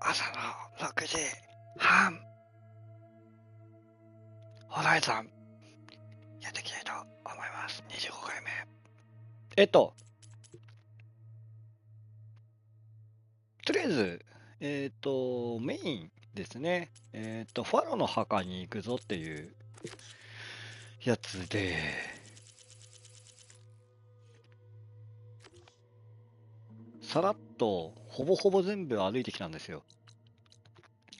朝の6時半、ホライゾン、やっていきたいと思います。25回目。とりあえず、メインですね。ファロの墓に行くぞっていうやつで、さらっと、ほぼほぼ全部歩いてきたんですよ。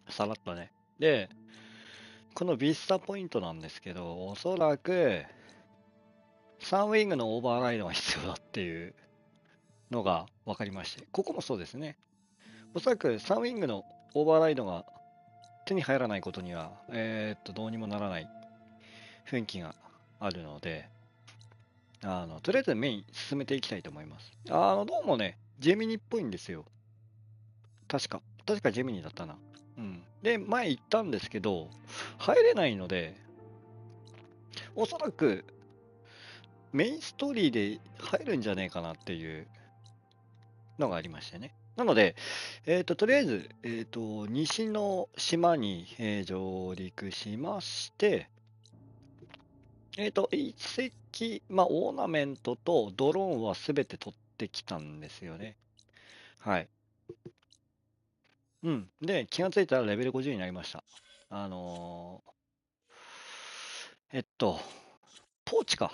さらっとね。で、このビスタポイントなんですけど、おそらく、サンウィングのオーバーライドが必要だっていうのが分かりまして、ここもそうですね。おそらくサンウィングのオーバーライドが手に入らないことには、どうにもならない雰囲気があるので、とりあえずメイン進めていきたいと思います。どうもね、ジェミニっぽいんですよ。確かジェミニだったな。うん。で、前行ったんですけど、入れないので、おそらくメインストーリーで入るんじゃねえかなっていうのがありましてね。なので、とりあえず、西の島に、上陸しまして、一石、オーナメントとドローンはすべて取ってきたんですよね。はい。うん。で、気がついたらレベル50になりました。あのーえっと、ポーチか。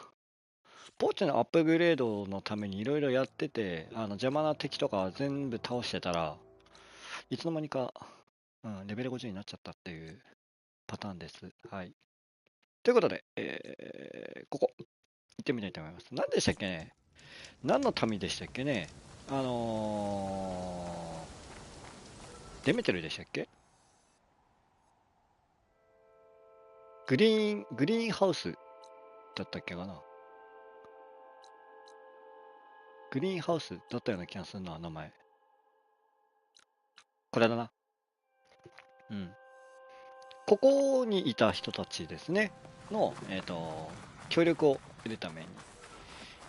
ポーチのアップグレードのためにいろいろやってて、邪魔な敵とか全部倒してたら、いつの間にか、レベル50になっちゃったっていうパターンです。はい。ということで、ここ、行ってみたいと思います。何でしたっけね。何の民でしたっけね。デメテルでしたっけ。グリーンハウスだったっけかな。グリーンハウスだったような気がするな、名前。これだな。うん。ここにいた人たちですね。の、協力を得るために、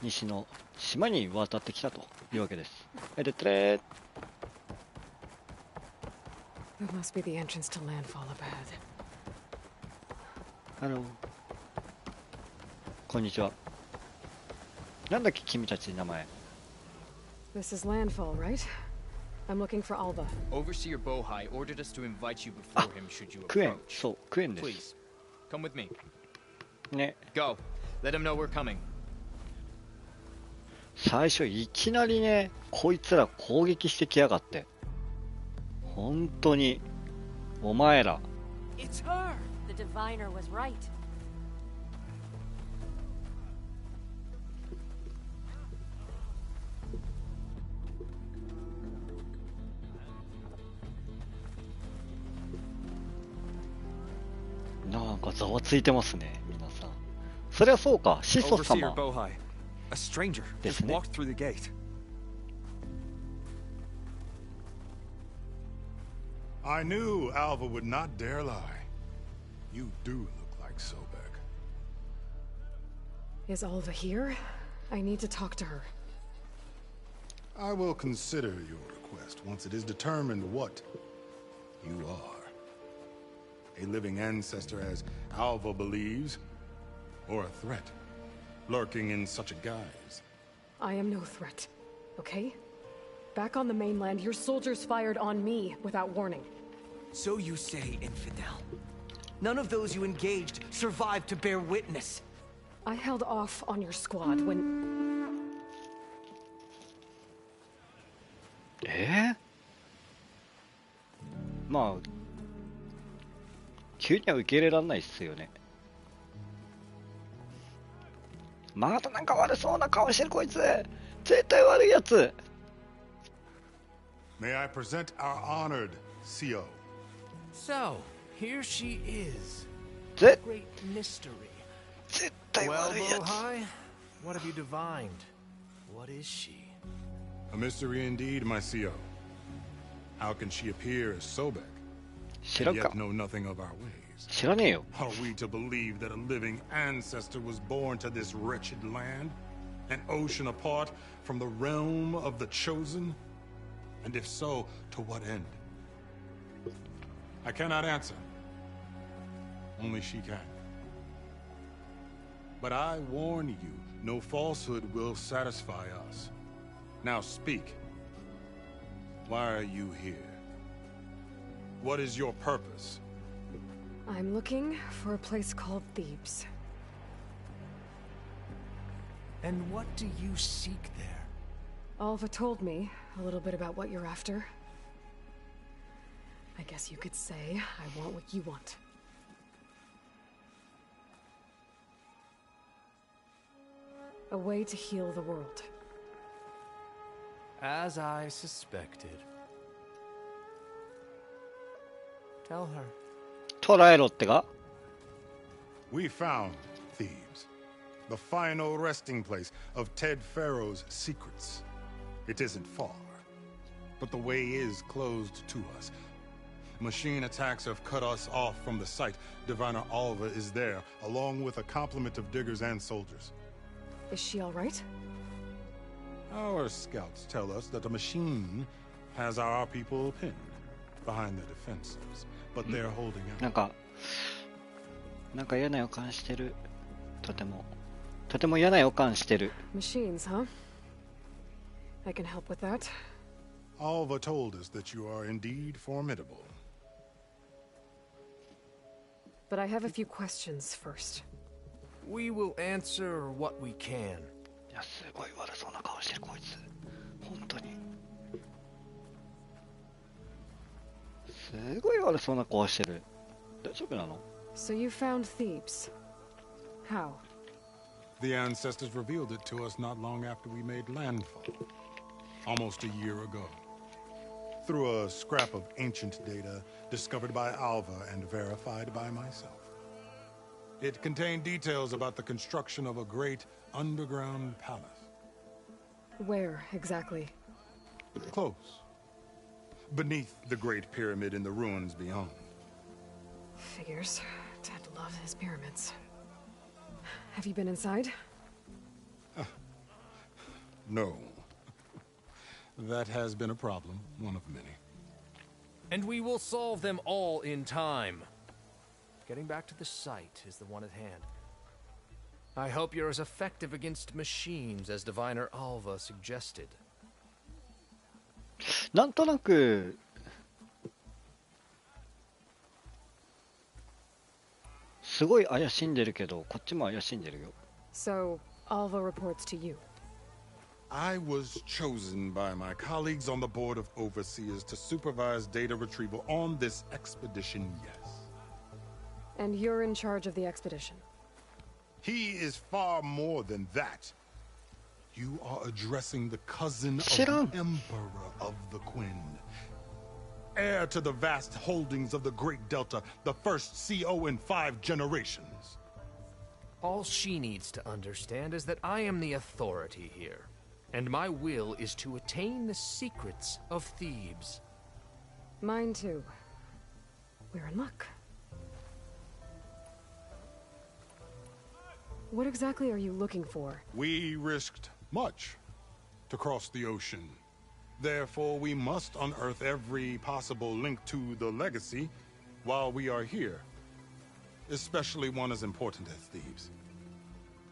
西の島に渡ってきたというわけです。で、てれー。That must be the entrance to landfall up ahead. こんにちは。なんだっけ、君たち名前。This is landfall, right? I'm looking for Alva. Overseer Bohai ordered us to invite you before him should you クエン、 approach. そう、クエンです。 Please, come with me. ね。Go. Let him know we're coming. 最初いきなりね、こいつら攻撃してきやがって。本当に、お前ら。It's her! The diviner was right. なんかざわついてますね、皆さん。そりゃそうか、始祖 Overseer 様 Bohai, a stranger, で just すね。 walked through the gate. I knew Alva would not dare lie. You do look like Sobek. Is Alva here? I need to talk to her. I will consider your request once it is determined what you are. A living ancestor, as Alva believes, or a threat, lurking in such a guise. I am no threat, okay? Back on the mainland, your soldiers fired on me without warning. So you say, infidel. None of those you engaged survived to bear witness. I held off on your squad when... まあ、急には受け入れられないっすよね。またなんか悪そうな顔してるこいつ。絶対悪いやつ。 May I present our honored CO? So, here she is. ぜ Great mystery. 絶対 Well, 悪いやつ。 Bohai, what have you divined? What is she? A mystery indeed, my CO. How can she appear as Sobek, 知ら and んか yet know nothing of our ways? 知らねえよ。 Are we to believe that a living ancestor was born to this wretched land? An ocean apart from the realm of the chosen? And if so, to what end? I cannot answer. Only she can. But I warn you, no falsehood will satisfy us. Now speak. Why are you here? What is your purpose? I'm looking for a place called Thebes. And what do you seek there? Alva told me a little bit about what you're after. I guess you could say I want what you want. A way to heal the world. As I suspected. Tell her. 捉えろってか We found Thebes, the final resting place of Ted Pharaoh's secrets. It isn't far, but the way is closed to us. Machine attacks have cut us off from the site. Diviner Alva is there, along with a complement of diggers and soldiers. Is she all right? Our scouts tell us that the machine has our people pinned behind the defenses, but they're holding なん out. か嫌な予感してる。とても嫌な予感してる。 Machines, huh? I can help with that. Alva told us that you are indeed formidable. But I have a few questions first. We will answer what we can. いや、すごい悪そうな顔してるこいつ。本当に。すごい悪そうな顔してる。大丈夫なの？ So you found Thebes. How? The ancestors revealed it to us not long after we made landfall, almost a year ago, through a scrap of ancient data discovered by Alva and verified by myself. It contained details about the construction of a great underground palace. Where, exactly? Close. Beneath the Great Pyramid in the ruins beyond. Figures. Dad loves his pyramids. Have you been inside? No. That has been a problem, one of many. And we will solve them all in time. Getting back to the site is the one at hand. I hope you're as effective against machines as Diviner Alva suggested. なんとなくすごい怪しんでるけど、こっちも怪しんでるよ。 So, Alva reports to you. I was chosen by my colleagues on the Board of Overseers to supervise data retrieval on this expedition, yes. And you're in charge of the expedition. He is far more than that. You are addressing the cousin of Sit down. the Emperor of the Quinn. Heir to the vast holdings of the Great Delta, the first CO in 5 generations. All she needs to understand is that I am the authority here, and my will is to attain the secrets of Thebes. Mine too. We're in luck. What exactly are you looking for? We risked much to cross the ocean. Therefore, we must unearth every possible link to the legacy while we are here. Especially one as important as Thebes.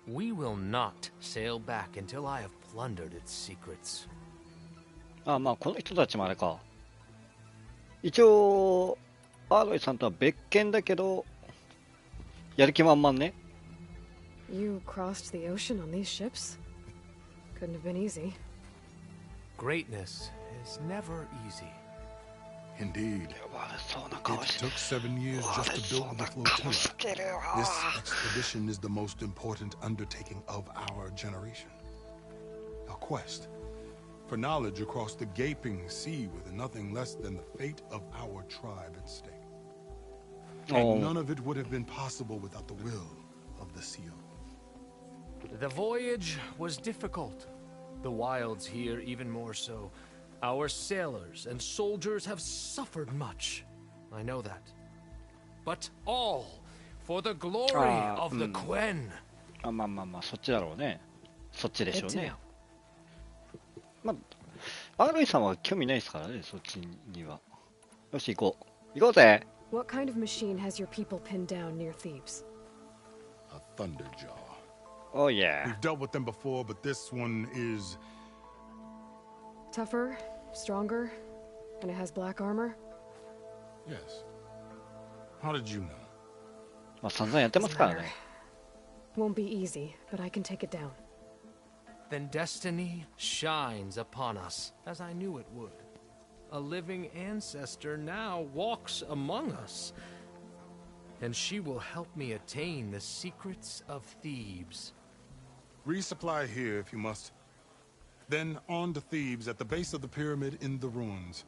We will not sail back until I have plundered its secrets. あ、まあこの人たちもあれか。一応アーロイさんとは別件だけど、やる気満々ね。You crossed the ocean on these ships? Couldn't have been easy. Greatness is never easy. Indeed. 悪そうな It 顔して took 7 years 悪 just to そう build な the 顔 flotilla. してるよ。 This expedition is the most important undertaking of our generation. A quest for knowledge across the gaping sea with nothing less than the fate of our tribe at stake. Oh. And none of it would have been possible without the will of the CO. The voyage was difficult. The wilds here even more so. Our sailors and soldiers have suffered much. I know that. But all for the glory of the Quen. あ、まあまあまあそっちだろうね。そっちでしょうね。まあアーロイさんは興味ないですからね、そっちには。よし行こう。行こうぜ。What kind of machine has your people pinned down near Thebes? A thunderjaw. Oh yeah. We've dealt with them before, but this one is... Tougher, stronger, and it has black armor? Yes. How did you know? まあ散々やってますからね。 Won't be easy, but I can take it down. Then destiny shines upon us, as I knew it would. A living ancestor now walks among us, and she will help me attain the secrets of Thebes. Resupply here if you must. Then on to Thebes at the base of the pyramid in the ruins.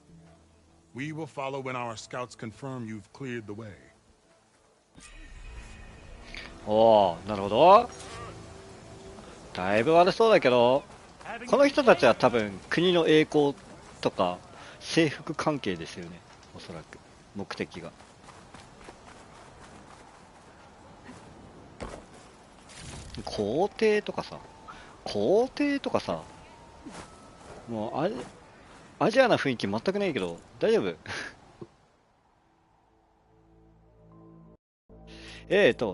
We will follow when our scouts confirm you've cleared the way. おお、なるほど。だいぶ悪そうだけど、この人たちは多分国の栄光とか征服関係ですよね、おそらく目的が。皇帝とかさ、もうアジアな雰囲気全くないけど大丈夫？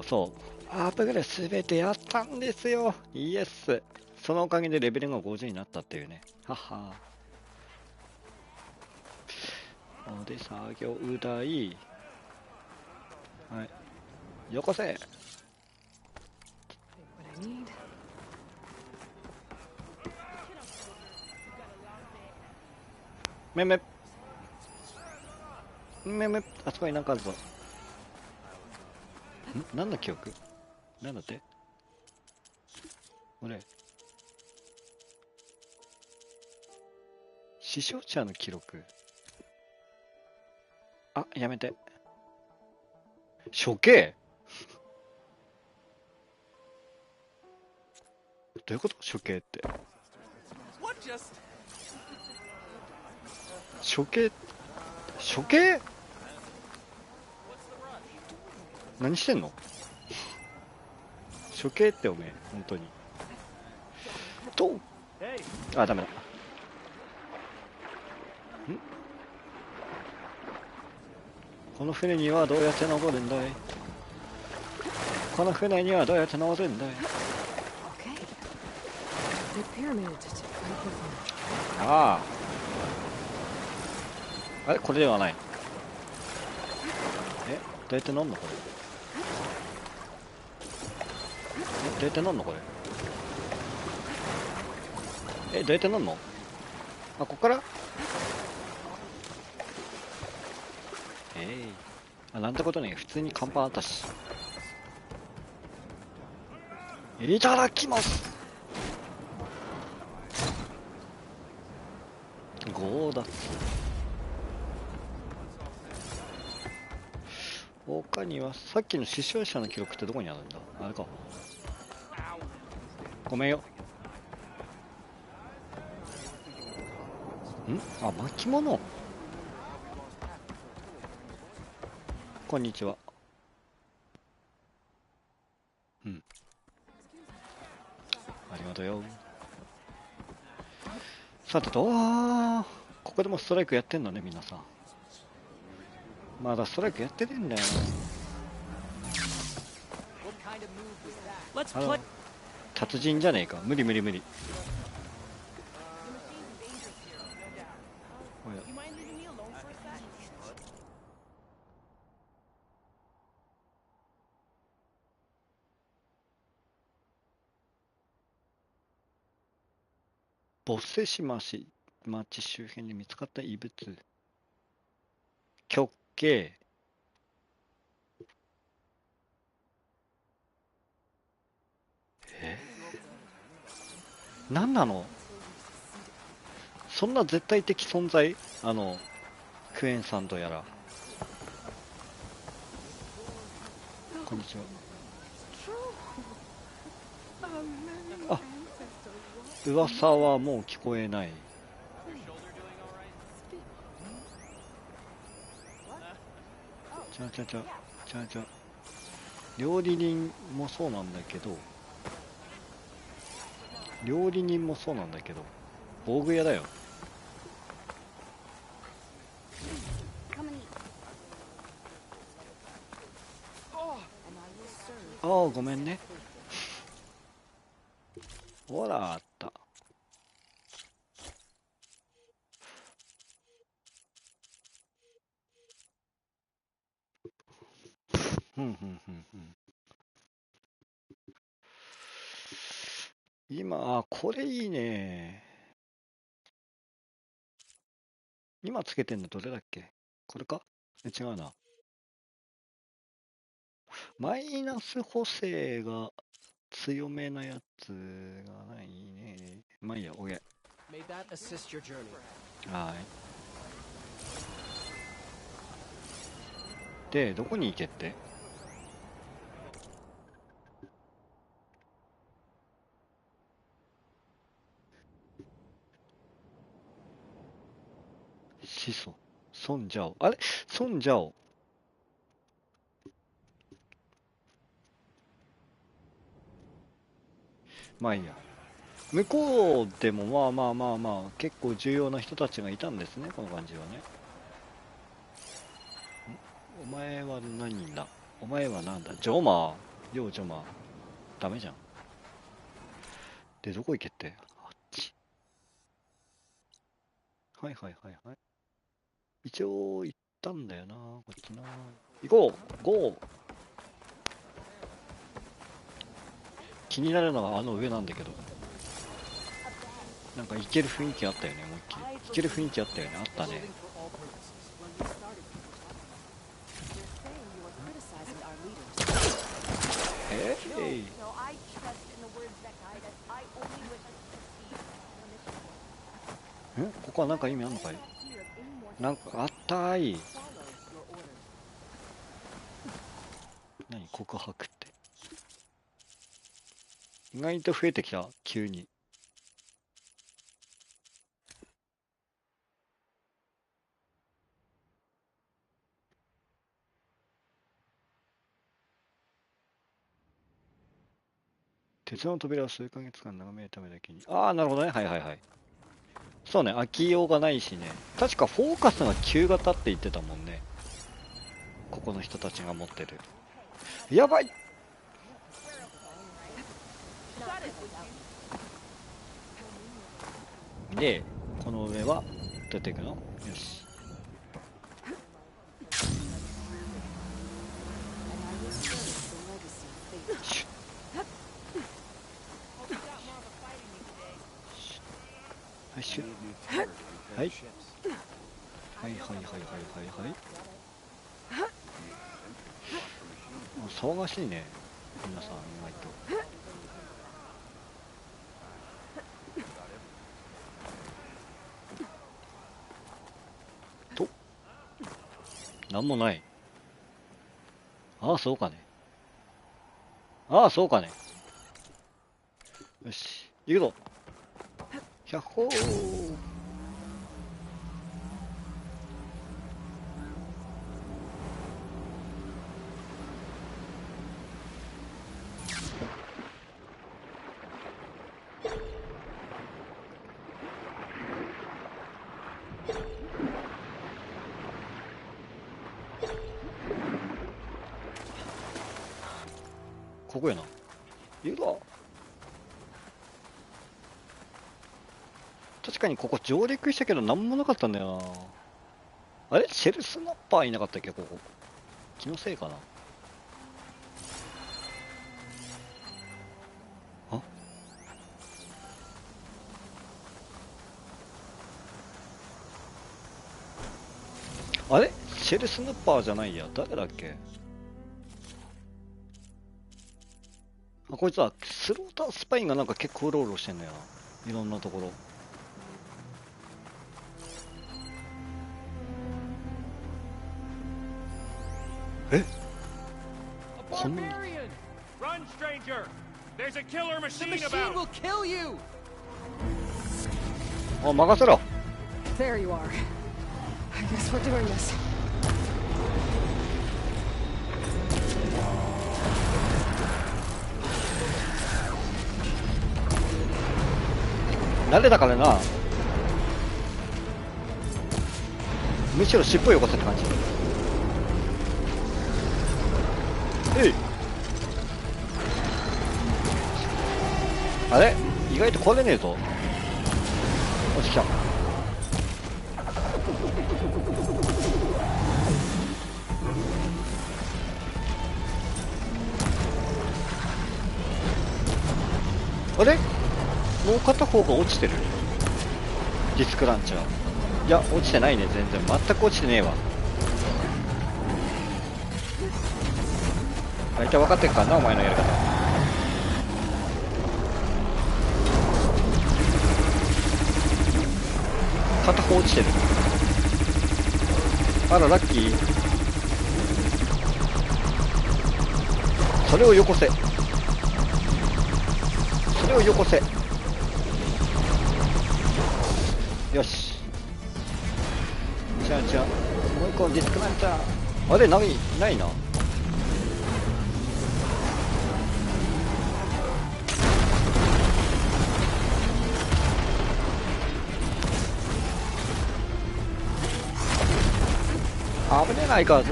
そうアップグレードすべてやったんですよ。イエス。そのおかげでレベルが50になったっていうね。はは。で作業台、はい、よこせ。 What I need. めめあそこになんかあるぞ。何の記憶？なんだって？俺死傷者の記録。あ、やめて。処刑？どういうこと？処刑って。処刑？何してんの？処刑っておめえ、本当に。あ、ダメだ。この船にはどうやって登るんだい？この船にはどうやって登るんだい？ Okay. The pyramid right with me. ああ。あれこれではない。どうやって乗んのこれ？どうやって乗んのこれ？どうやって乗んの？あ、ここから？あ、なんてことね、普通に甲板あったし。いただきます。5だ。他にはさっきの死傷者の記録ってどこにあるんだ？あれか。ごめんよ。あ、巻物。こんにちは。ありがとうよ。さてと、ここでもストライクやってんのね、皆さん。まだストライクやってねえんだよな。達人じゃねえか。無理。ボッセシ町周辺で見つかった異物。極刑。何なの？そんな絶対的存在？クエンさんとやら。こんにちは。あ、噂はもう聞こえない。ちゃ料理人もそうなんだけど防具屋だよ。ああ、ごめんね。ほら、あった。ふんふんふんふん。今、これいいね。今つけてんのどれだっけ？これか？違うな。マイナス補正が強めなやつがないね。まあいいや、おげ。May that assist your journey. はい。で、どこに行けって？始祖。孫ジャオ。あれ？孫ジャオ。まあいいや。向こうでも結構重要な人たちがいたんですね、この感じはね。お前は何だ？お前はなんだ？ジョマー。ようジョマー。ダメじゃん。で、どこ行けって？あっち。はいはいはいはい。一応行ったんだよな、こっちな。行こうゴー。気になるのはあの上なんだけど。なんか行ける雰囲気あったよね、思いっきり。行ける雰囲気あったよね、あったね。ここはなんか意味あんのかい？なんかあったーい。何告白って。意外と増えてきた、急に。鉄の扉を数ヶ月間眺めるためだけに。ああ、なるほどね。はいはいはい。そうね、空きようがないしね。確かフォーカスが旧型って言ってたもんね。ここの人たちが持ってる。やばい！で、この上はどうやっていくの？よし。はい、シュッ。はい。はいはいはいはいはいはい。騒がしいね。皆さん、意外と。と、なんもない。ああ、そうかね。ああ、そうかね。よし、行くぞ。ひゃっほー。ここやな。行くぞ。確かにここ上陸したけど何もなかったんだよな。あれシェルスナッパーいなかったっけここ。気のせいかな。あ、あれシェルスナッパーじゃないや。誰だっけ？あ、こいつはスロータースパインがなんか結構うろうろしてんだよな。いろんなところ。え？こんな。Run, stranger! There's a killer The machine machine about! will kill you! あ、任せろ。 There you are. I guess we're doing this. 慣れたからな。むしろ尻尾よこせって感じ。えい。あれ意外と来れねえぞ。落ちてきた。あれもう片方が落ちてる。ディスクランチャー。いや落ちてないね。全然全く落ちてねえわ。大体分かってるからなお前のやり方。片方落ちてる。あらラッキー。それをよこせ。それをよこせ。よし。じゃあもう一個のディスクランチャー。あれないな。危ねえないか。あっ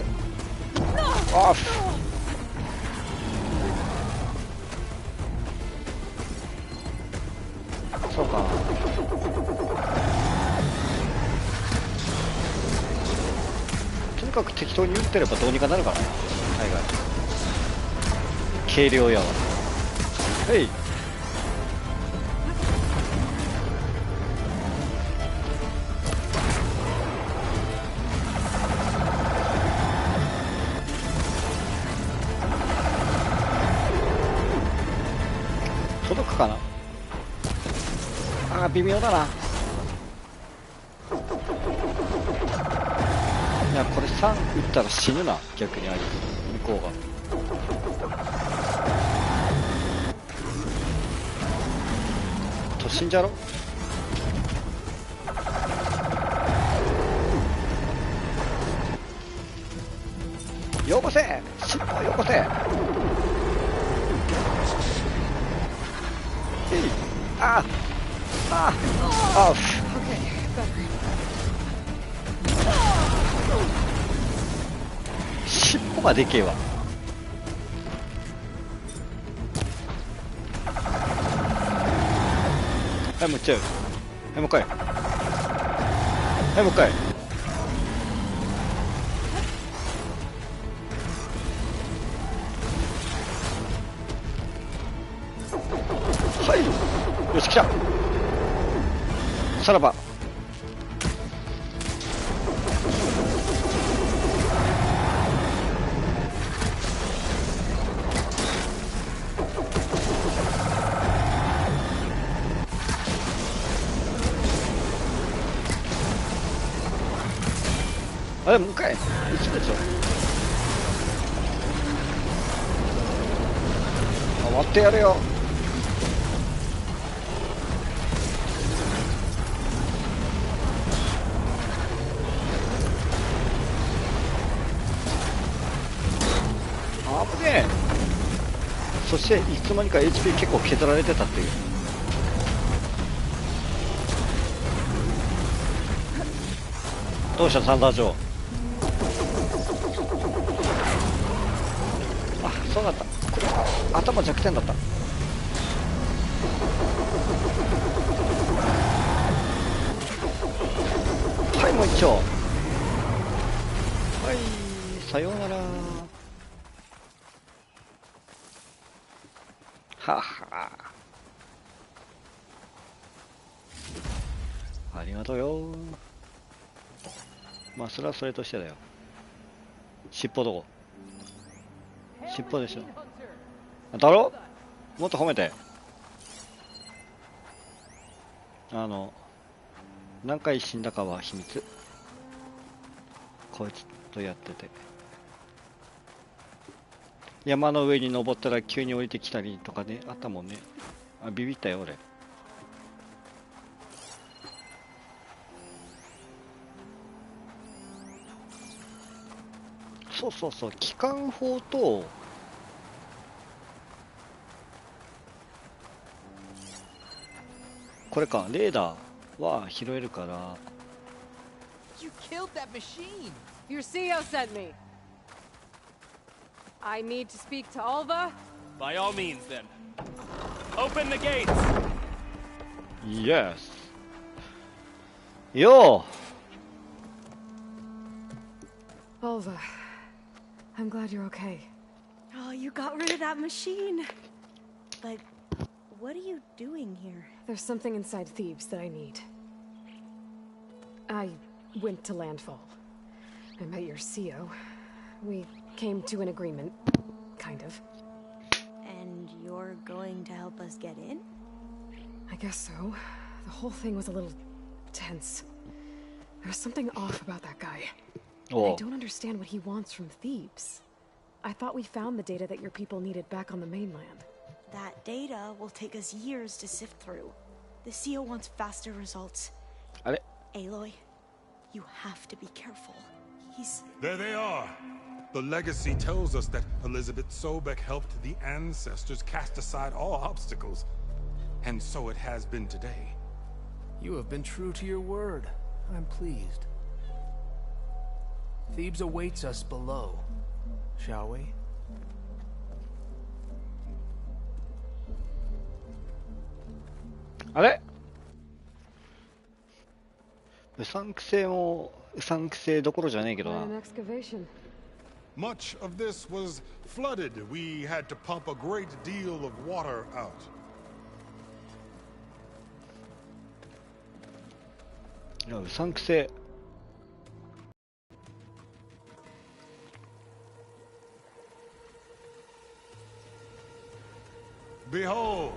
そうか。とにかく適当に打ってればどうにかなるからな。はいはい。軽量やわ。はい。届くかな。あー微妙だな。いやこれ3打ったら死ぬな。逆にあいつ向こうが。突進じゃろ。よこせ尻尾よこせ。あああ尻尾がでけえわ。はいもう一回。はいもう一回。はいもう一回。はいよし来た。さらば。あれもう一回一緒でしょ。終わってやるよ。危ねえ。そしていつの間にか HP 結構削られてたっていう。どうしたサンダージョー。あそうだった。これ頭弱点だった。はいもう一丁。はいさようなら。ははありがとうよ。まあそれはそれとしてだよ。尻尾どこ。尻尾でしょ。だろもっと褒めて。何回死んだかは秘密。こいつとやってて山の上に登ったら急に降りてきたりとかねあったもんね。あビビったよ俺。そうそうそう機関砲とこれかレーダーは拾えるから。 You killed that machine! Your CEO sent me. I need to speak to Alva. By all means, then. Open the gates. Yes. Yo. Alva, I'm glad you're okay. Oh, you got rid of that machine. But what are you doing here? There's something inside Thebes that I need. I went to Landfall. I met your CO. We came to an agreement, kind of. And you're going to help us get in? I guess so. The whole thing was a little tense. There was something off about that guy. I don't understand what he wants from Thebes. I thought we found the data that your people needed back on the mainland. That data will take us years to sift through. The CO wants faster results. Aloy, you have to be careful. He's... There they are. The legacy tells us that Elizabeth Sobek helped the ancestors cast aside all obstacles. And so it has been today. You have been true to your word. I'm pleased. Thebes awaits us below, shall we? あれ、うさんくせえもうさんくせえどころじゃねえけどな。 An excavation. Much of this was flooded. We had to pump a great deal of water out. いやうさんくせえ。Behold,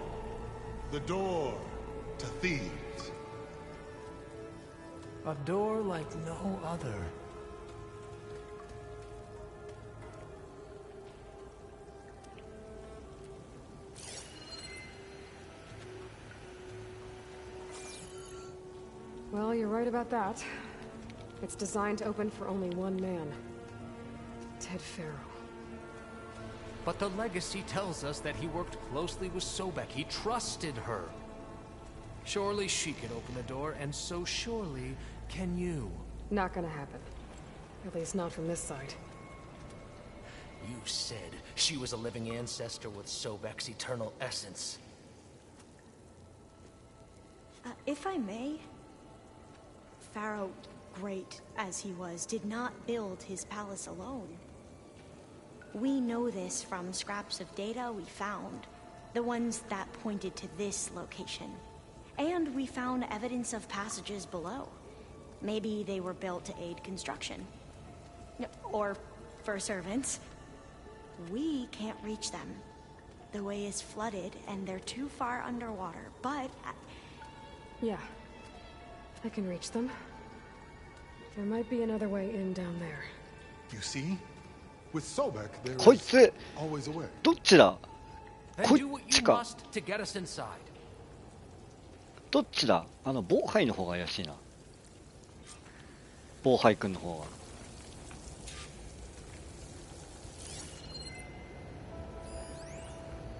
the door to Thebes. A door like no other. Well, you're right about that. It's designed to open for only one man. Ted Farrow. But the legacy tells us that he worked closely with Sobek. He trusted her. Surely she could open the door, and so surely can you. Not gonna happen. At least not from this side. You said she was a living ancestor with Sobek's eternal essence. If I may, Pharaoh, great as he was, did not build his palace alone. We know this from scraps of data we found, the ones that pointed to this location. And we found evidence of passages below. Maybe they were built to aid construction. Or for servants. We can't reach them. The way is flooded and they're too far underwater, but... Yeah. I can reach them. There might be another way in down there. You see? With Sobek, there こい is つ always a way. どっちだ Then こ do っ what ち you か must to get us inside. どっちだボーハイの方が怪しいな。ボーハイ君の方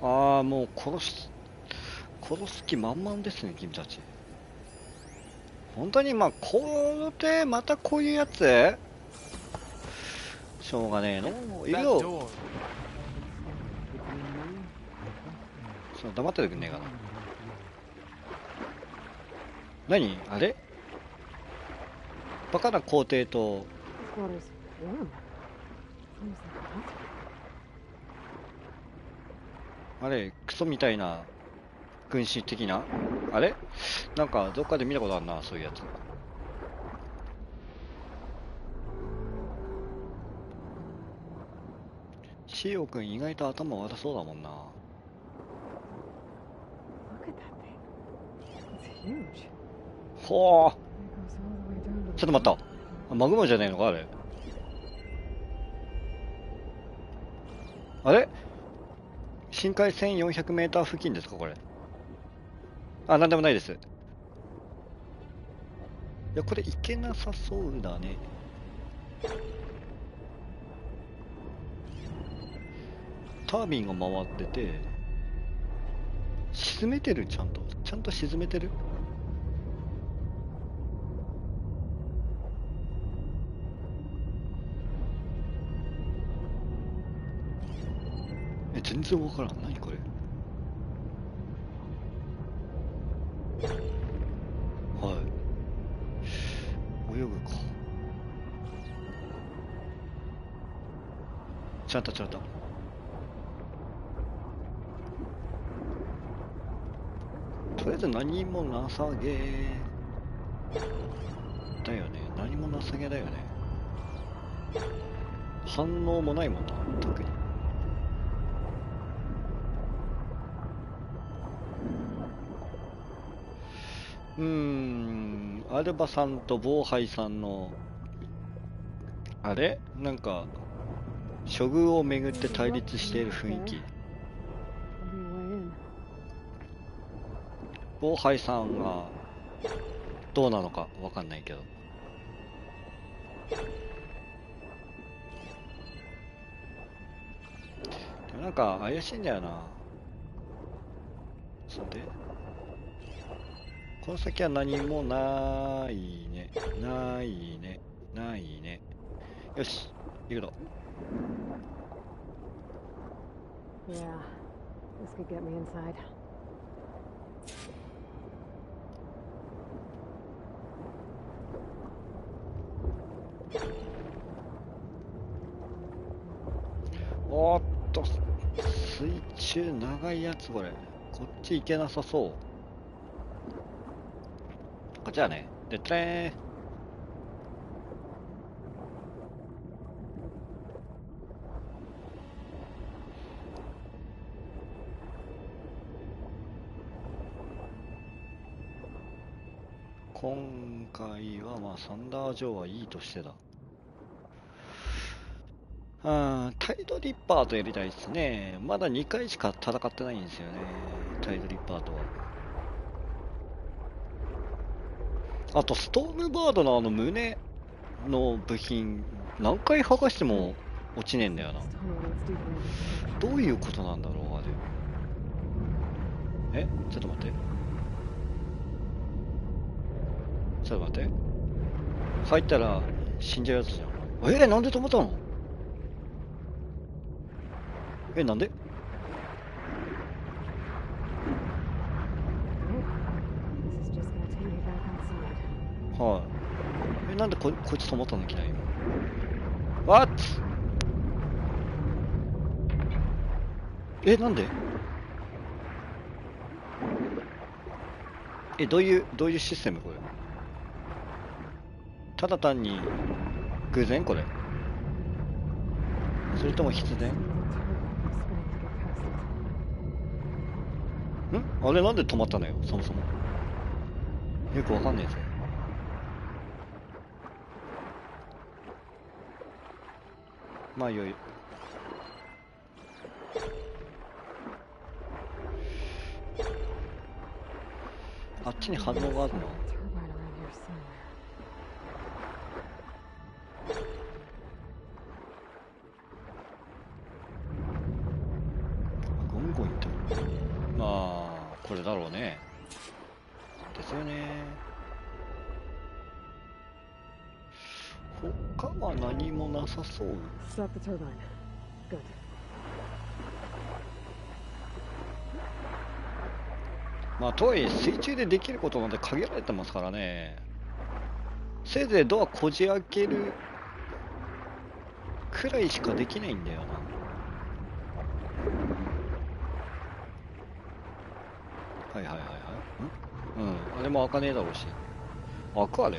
が。ああ、もう殺す気満々ですね、君たち。本当にまたこういうやつしょうがねえのいる That よ。 door. そう黙っててくんねえかな。何あれバカな皇帝と This water's warm. Seems like hot. あれクソみたいな軍師的なあれなんかどっかで見たことあるなそういうやつ。シオ君意外と頭悪そうだもんな。 Look at that thing. It's huge. ほー It goes all the way down to ちょっと待った。マグマじゃねえのかあれ。あれ深海 1400m 付近ですかこれ。あ、なんでもないです。いや、これいけなさそうだね。タービンが回ってて、沈めてるちゃんと沈めてる。全然わからん。何これ。ちゃったちゃった。とりあえず何もなさげだよね。何もなさげだよね。反応もないもんな、特に。アルバさんとボーハイさんのあれなんか処遇をめぐって対立している雰囲気。ボーハイさんがどうなのかわかんないけど。でもなんか怪しいんだよな。そんでこの先は何もないね。ないね。ないね。よし、行くぞ。Yeah, this could get me inside. おーっと、水中長いやつこれ。こっち行けなさそう。こっちはね。でってね今回はまあサンダー・ジョーはいいとしてだ。タイドリッパーとやりたいですね。まだ2回しか戦ってないんですよね。タイドリッパーとは。あと、ストームバードのあの胸の部品、何回剥がしても落ちねえんだよな。どういうことなんだろう、あれ。ちょっと待って。ちょっと待って。入ったら死んじゃうやつじゃん。なんで止まったの？なんで？はい。なんでこいつ止まったのいきなり。What？ なんで？どういうシステムこれ？ただ単に偶然これ？それとも必然？あれなんで止まったのよ、そもそも。よくわかんねえぜ。まあよい。あっちに反応があるの？ゴンゴンいってる。まあこれだろうね。ですよね。他は何もなさそう。まあとはいえ水中でできることなんて限られてますからね。せいぜいドアこじ開けるくらいしかできないんだよな。はいはいはいはい。あれも開かねえだろうし。開くあれ。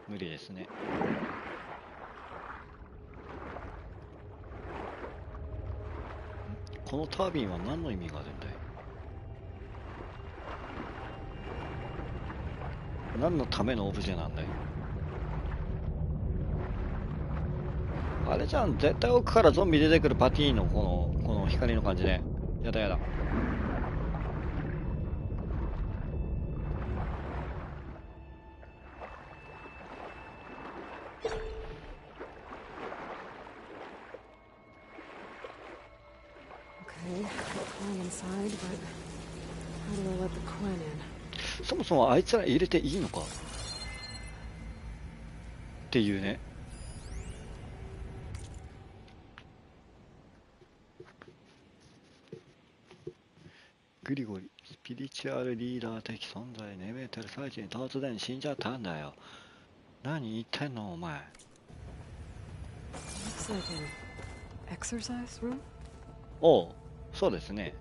無理ですね。このタービンは何の意味があるんだい？何のためのオブジェなんだい？あれじゃん、絶対奥からゾンビ出てくるパティーンのこの光の感じね。やだやだ。そもそもあいつら入れていいのかっていうね。グリゴリ、スピリチュアルリーダー的存在、眠ってる最中に突然死んじゃったんだよ。何言ってんのお前。 Looks like an exercise room. おう、そうですね。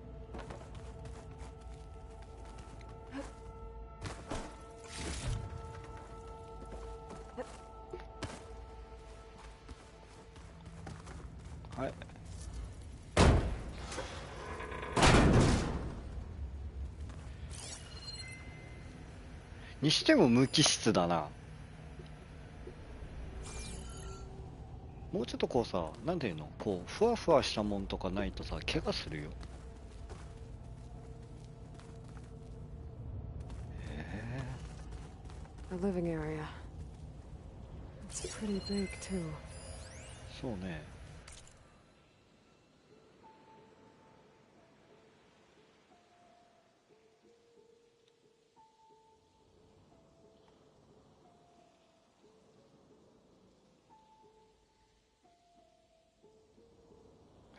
はい。にしても無機質だな。もうちょっとこうさ、なんていうの、こうふわふわしたもんとかないとさ、怪我するよ。A living area. It's pretty big too. そうね。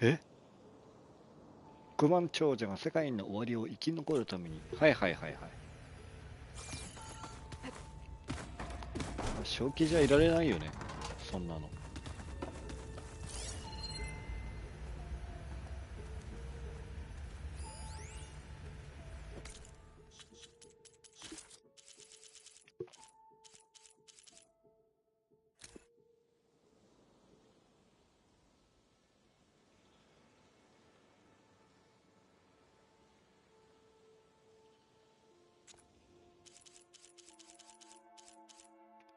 え、億万長者が世界の終わりを生き残るために。はいはいはいはい。正気じゃいられないよね、そんなの。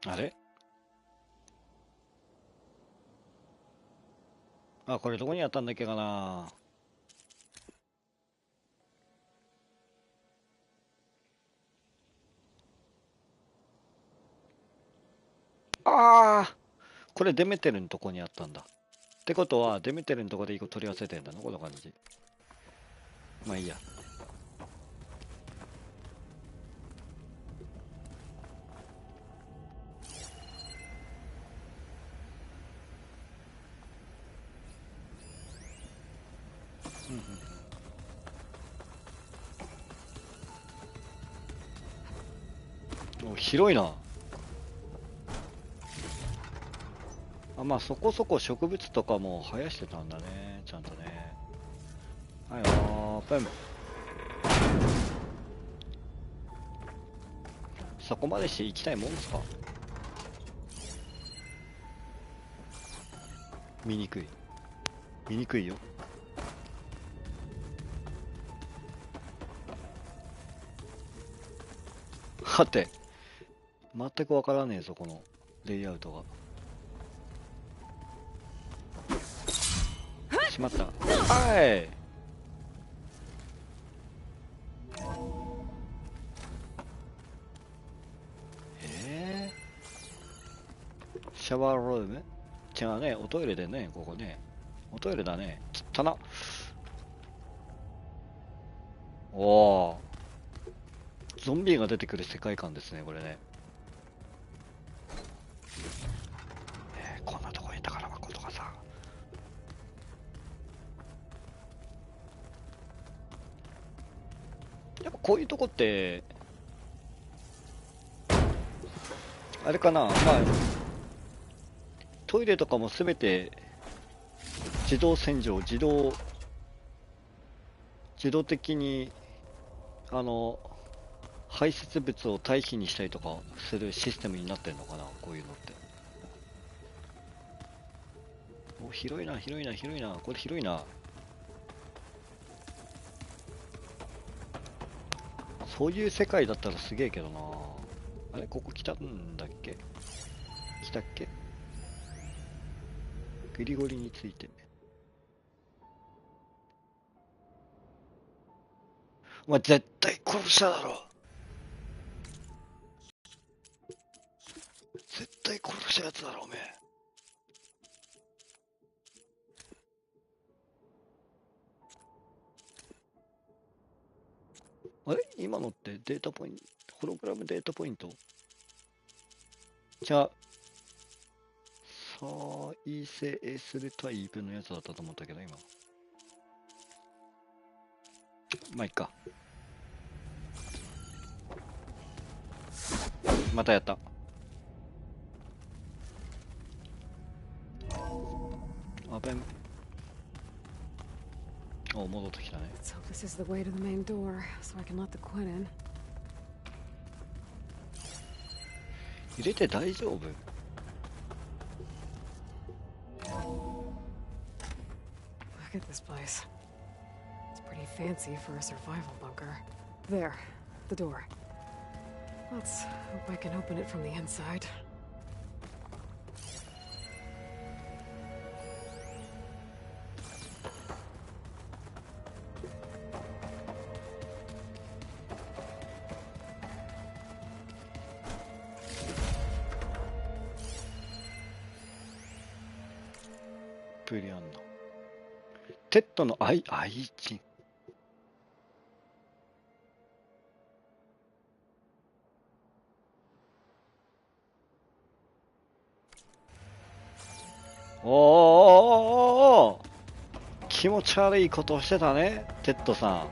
あれ、あ、これどこにあったんだっけかな。ああ、これデメテルのとこにあったんだ。ってことは、デメテルのとこで一個取り忘れてんだな、この感じ。まあいいや。お、広いな。あ、まあそこそこ植物とかも生やしてたんだね、ちゃんとね。はい、オープン。そこまでして行きたいもんですか。見にくい。見にくいよ。はて、全くわからねえぞ、このレイアウトが。しまった。はい。シャワールーム、違うね、おトイレでね、ここね。おトイレだね。汚っ。おお。ゾンビが出てくる世界観ですね、これね。こんなとこに宝箱とかさ。やっぱこういうとこって、あれかな、まあ、トイレとかもすべて自動洗浄、自動的に、排泄物を堆肥にしたりとかするシステムになってんのかな、こういうのって。お、広いな、広いな、広いな、これ広いな。そういう世界だったらすげえけどな。あれ、ここ来たんだっけ、来たっけ。グリゴリについて。お前絶対殺しただろ。絶対殺したやつだろ、おめえ。あれ、今のってデータポイント、ホログラムデータポイント。じゃあ、再生するタイプのやつだったと思ったけど、今。まあ、いっか。またやった。あべん。お、戻ってきたね。 Let's hope this is the way to the main door, so I can let the Quinn in. 入れて大丈夫？ Look at this place. It's pretty fancy for a survival bunker. There, the door. Let's hope I can open it from the inside. Brilliant. テッドの愛人。おー、気持ち悪いことをしてたね、テッドさん。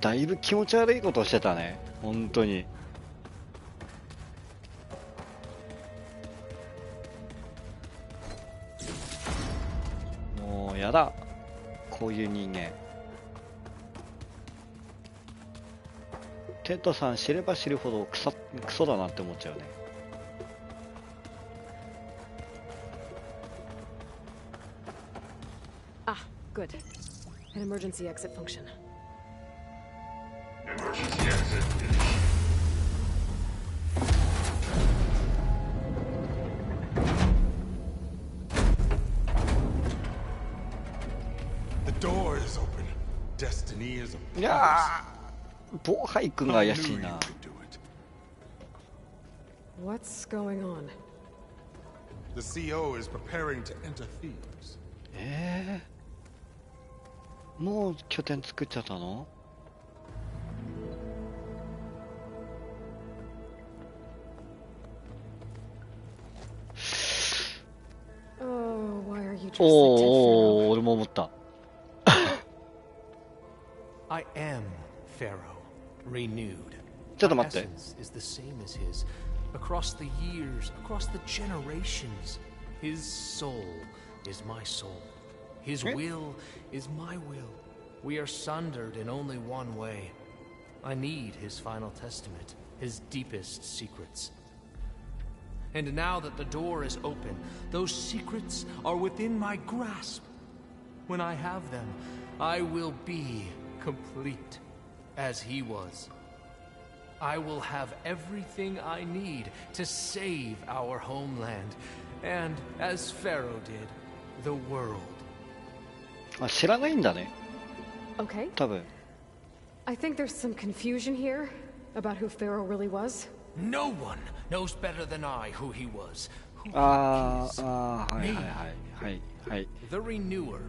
だいぶ気持ち悪いことをしてたね、本当に。もうやだ、こういう人間。テッドさん知れば知るほどクソだなって思っちゃうね。Ah, good. An emergency exit function. Emergency exit finished. The door is open. Destiny is upon us. いやー、ボーハイ君が I 怪 knew しい you な。 could do it. What's going on? The CO is preparing to enter Thebes. もう拠点作っちゃったの？ Oh, why are you dressed like おー、俺も思った。 I am Pharaoh, renewed. ちょっと My 待って。 essence is the same as his. Across the years, across the generations, his soul is my soul. His will is my will. We are sundered in only one way. I need his final testament, his deepest secrets. And now that the door is open, those secrets are within my grasp. When I have them, I will be complete, as he was. I will have everything I need to save our homeland, and, as Pharaoh did, the world. あ、知らないんだね、 Okay. 多分。 I think there's some confusion here about who Pharaoh really was. No one knows better than I who he was. Who he あ is. ー、あー、はいはいはいはいはい。 The renewer,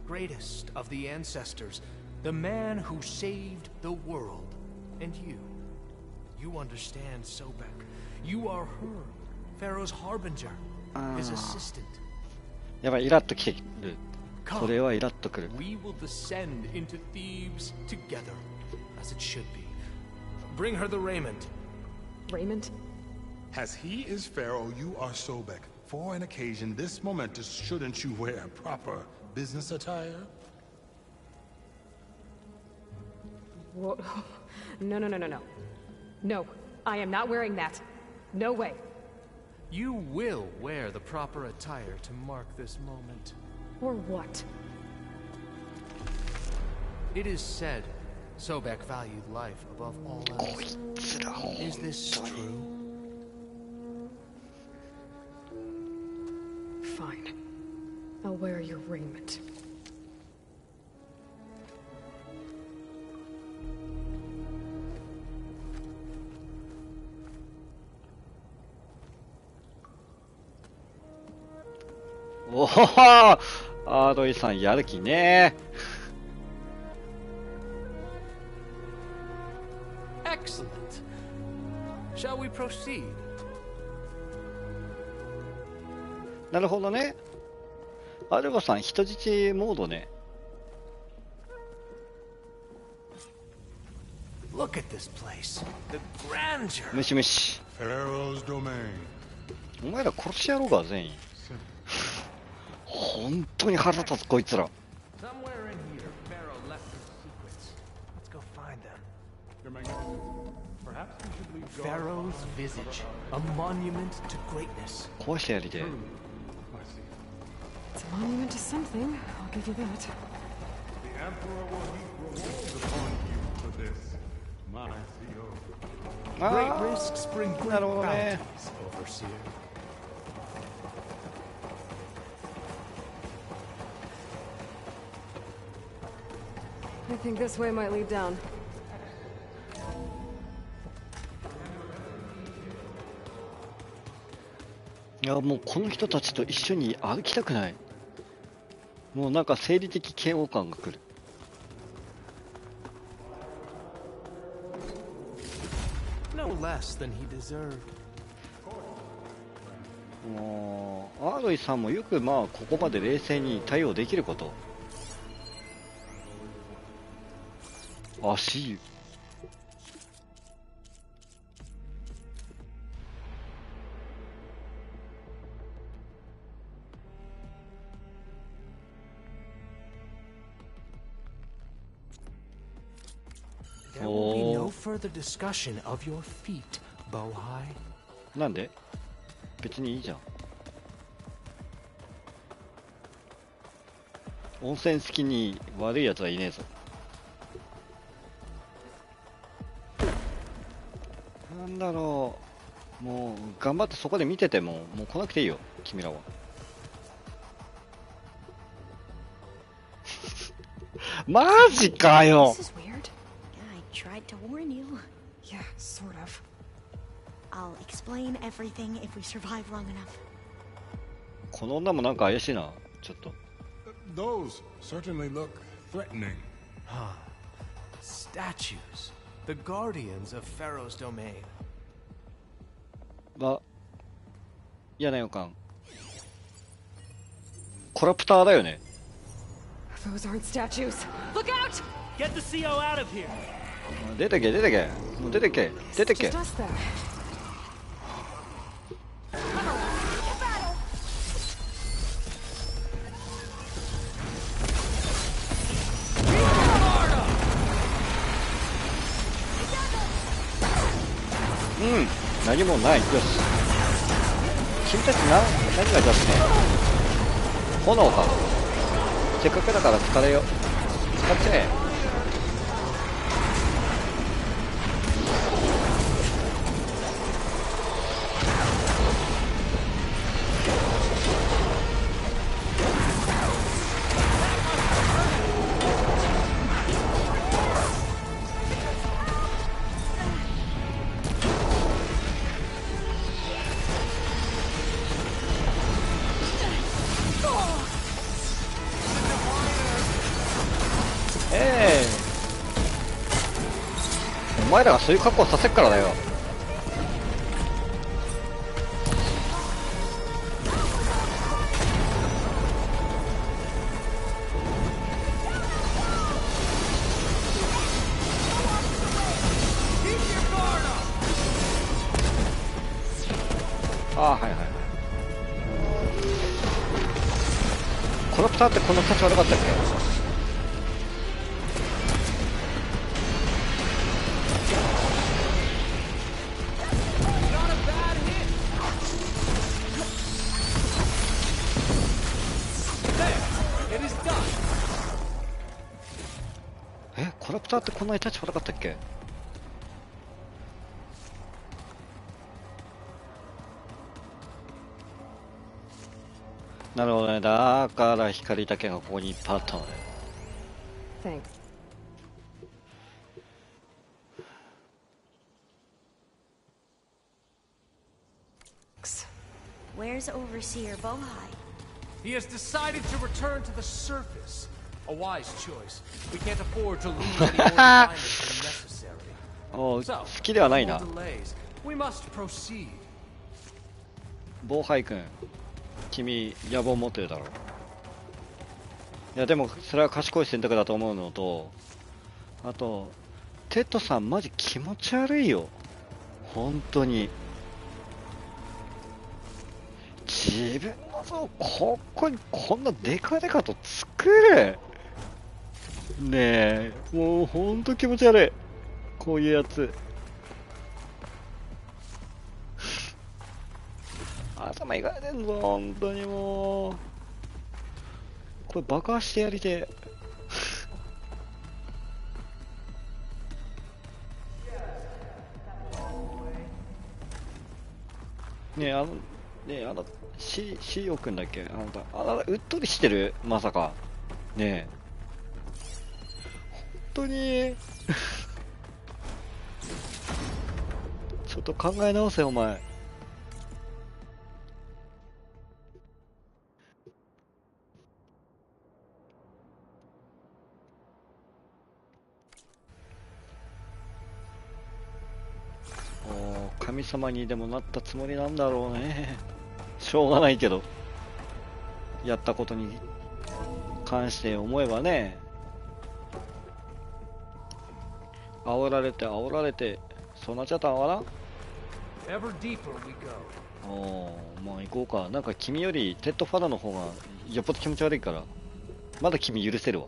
greatest of the ancestors, the man who saved the world. And you understand, Sobek. You are her, Pharaoh's harbinger, his assistant. やばい、イラッときてる。それはイラッとくる。 We will descend into Thebes together, as it should be. Bring her the raiment. Raymond? As he is Pharaoh, you are Sobek. For an occasion this momentous, shouldn't you wear proper business attire? Whoa. No, no, no, no, no. No, I am not wearing that. No way. You will wear the proper attire to mark this moment. Or what? It is said Sobek valued life above all else. Is this true? Fine. I'll wear your raiment.おお、アーロイさんやる気ね。 Excellent. Shall we proceed? なるほどね。アルゴさん人質モードね。 Look at this place. The grandeur. ムシムシ。 Pharaoh's domain. お前ら殺しやろうが全員。本当に腹立つこいつら。 Somewhere in here, Pharaoh left his secrets. Let's go find them. Your Majesty, perhaps we should leave guard Pharaoh's visage, a monument to greatness. 壊してやりてえ。 I see. It's a monument to something, I'll give you that. The Emperor will heap rewards upon you for this, my CO. Great risks bring great なるほどね。 bounties, Overseer. I think this way might lead down. いやもうこの人たちと一緒に歩きたくない。もうなんか生理的嫌悪感がくる。 No less than he deserved. もうアーロイさんもよくまあここまで冷静に対応できること。足湯。 There will be no further discussion of your feat, Bohai. なんで別にいいじゃん。温泉好きに悪いやつはいねえぞ。なんだろう、もう頑張ってそこで見ててももう来なくていいよ君らは。マジかよ。 This is weird. I tried to warn you. Yeah, sort of. I'll explain everything if we survive long enough. この女もなんか怪しいなちょっと。 Those certainly look threatening. Statues, the guardians of Pharaoh's domain. が嫌な予感。コラプターだよね。 Those aren't statues. Look out! Get the CO out of here! 出てけ出てけ、もう出てけ出てけ。 Just us there. 何もない。よし君たち何がじゃすね。炎か。せっかくだから疲れよ。使っちゃえ。お前らがそういう格好させっからだよ。ああはいはいはい。コラプターってこんな立ち悪かったっけ。コラプターってこんなに立ち悪かったっけ。なるほどね。だから光だけがここにいっぱいあったのね。 Thanks. Where's Overseer Bohai? He has decided to return to the surface. A wise choice. We can't afford to lose any more diamonds than necessary. おう、 So, 好きではない no な。 delays. We must proceed. ボーハイ君、君野望持ってるだろう。いやでもそれは賢い選択だと思うのと、あとテッドさんマジ気持ち悪いよ本当に。自分の像ここにこんなデカデカと作るねえ、もうほんと気持ち悪いこういうやつ。頭いかれてんぞ本当に。もうこれ爆破してやりてえ。ねえ、ねえ、シオくんだっけ、あなたうっとりしてるまさか。ねえ、本当にちょっと考え直せお前。神様にでもなったつもりなんだろうね。しょうがないけど、やったことに関して思えばね。煽られて煽られてそうなっちゃったのかな。Ever deeper we go. まあ行こうか。なんか君よりテッドファダの方がよっぽど気持ち悪いから、まだ君許せるわ。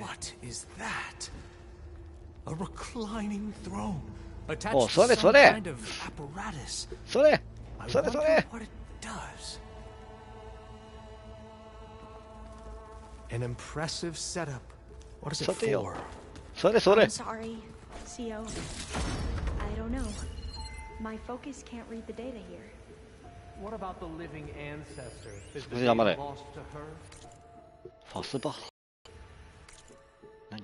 What is that? A reclining throne お、 attached そ to れ some それ kind of apparatus. それ I それそ wonder れ。 what it does. An impressive setup. What is it さてよ for? それそれ。 I'm sorry, CO. I don't know. My focus can't read the data here. What about the living ancestor? Is the それ黙れ。 data lost to her? ファスバッハ何。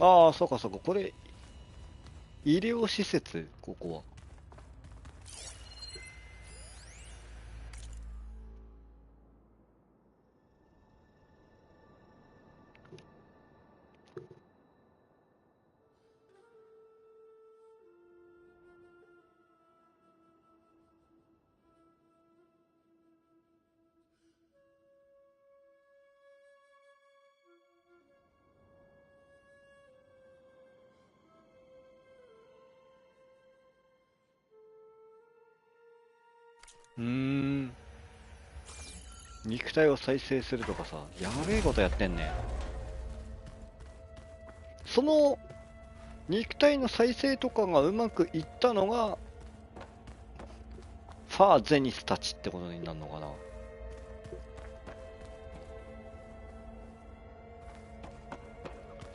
ああ、そうかそうか、これ医療施設、ここは。肉体を再生するとかさ、やべえことやってんね。その肉体の再生とかがうまくいったのがファーゼニスたちってことになるのかな。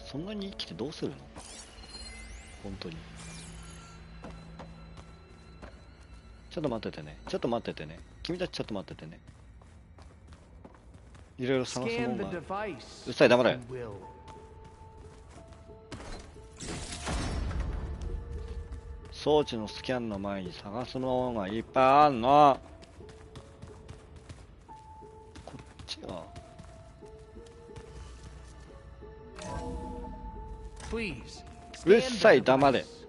そんなに生きてどうするの本当に。ちょっと待っててね、ちょっと待っててね、君たちちょっと待っててね。いろいろ探すも Scan ん the がある。 device. うっさい、黙れ。 if you will. 装置のスキャンの前に探すものがいっぱいあんの。こっちは Please. うっ scan さ the い、黙れ。 device.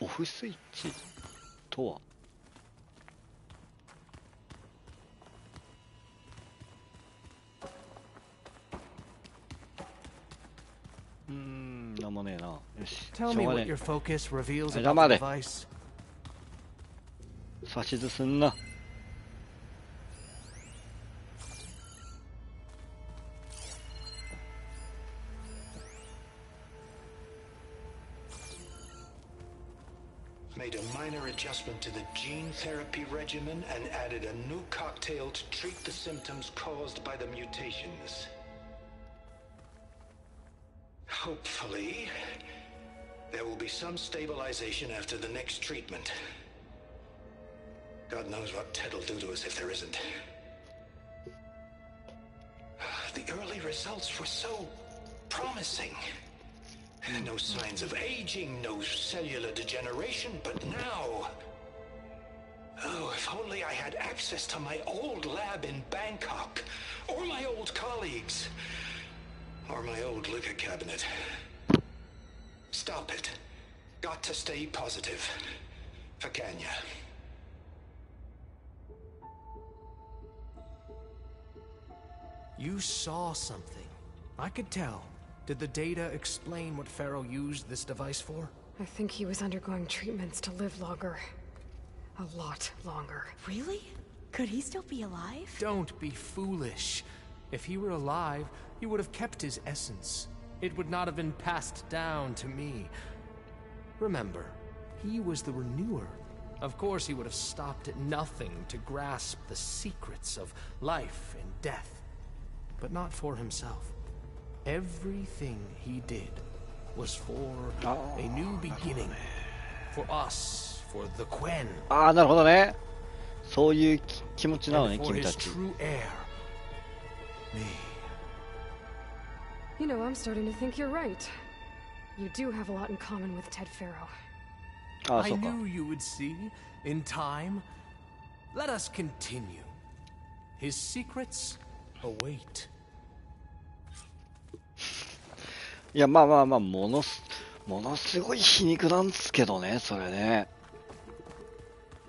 オフスイッチとは。なんもねえな。よし、し Tell ょ me うが what ね your focus reveals Hey, about黙 the れ。 device. え。指図すんな。Made a minor adjustment to the gene therapy regimen and added a new cocktail to treat the symptoms caused by the mutations. Hopefully, there will be some stabilization after the next treatment. God knows what Ted'll do to us if there isn't. The early results were so promising. No signs of aging, no cellular degeneration, but now... Oh, if only I had access to my old lab in Bangkok, or my old colleagues, or my old liquor cabinet. Stop it. Got to stay positive. For Kenya. You saw something. I could tell. Did the data explain what Pharaoh used this device for? I think he was undergoing treatments to live longer. A lot longer. Really? Could he still be alive? Don't be foolish. If he were alive, he would have kept his essence. It would not have been passed down to me. Remember, he was the renewer. Of course he would have stopped at nothing to grasp the secrets of life and death. But not for himself. Everything he did was for a new beginning. For us, for the Quen. ああ、なるほどね。そういう気持ちなのね、 And for 君た his ち。 true heir, me. You know, I'm starting to think you're right. You do have a lot in common with Ted Pharaoh. ああ、 I そうか。 knew you would see, in time. Let us continue. His secrets await. いや、まあまあまあ、ものすごい皮肉なんですけどね、それね。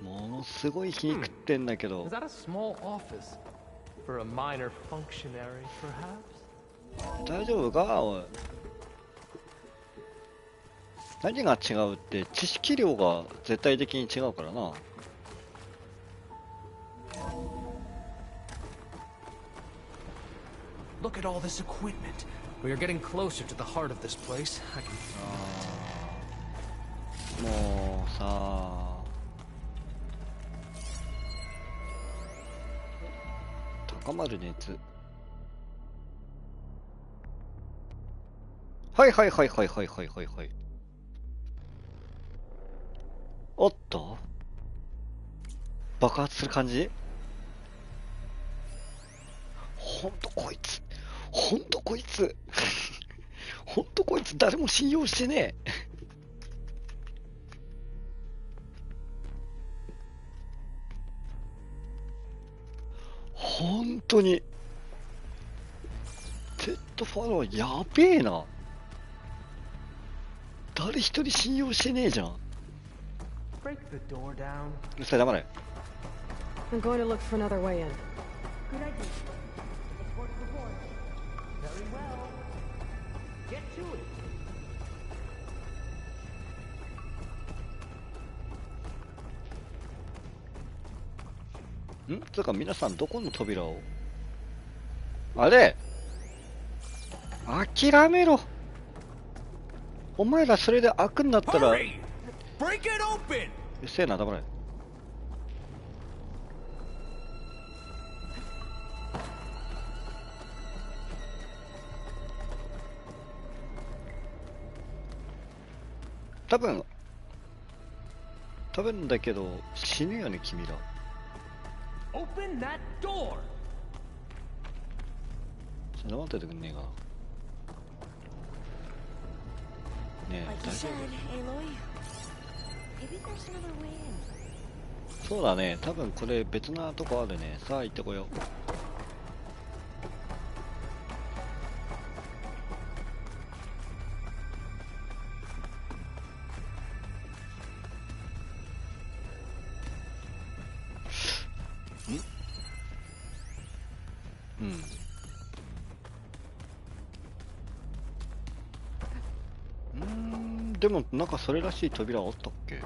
ものすごい皮肉ってんだけど。 Is that a small office for a minor functionary, perhaps? 大丈夫かおい。何が違うって知識量が絶対的に違うからな。 Look at all this equipment. We are getting closer to the heart of this place. I can... もうさあ、高まる熱。はいはいはいはいはいはいはいはい。おっと爆発する感じ。ほんとこいつほんとこいつほんとこいつ誰も信用してねえ。本当にテッド・ファローやべえな。誰一人信用してねえじゃん。 break the door down. うるさい黙れ。 I'm going to look for another way in. Good idea. Report the warrant. Very well. Get to it. んつうか皆さんどこの扉を。あれ諦めろ。お前らそれで開くんだったらう Hurry! Break it open! るせえな黙れ。多分だけど死ぬよね君ら。 Open that door! ちょっと待っててくんねえかな。ねえ Like 大 you 丈 said, 夫。 Aloy. Maybe there's another way in. そうだね、多分これ別なとこあるね。さあ行ってこよう。でもなんかそれらしい扉あったっけ。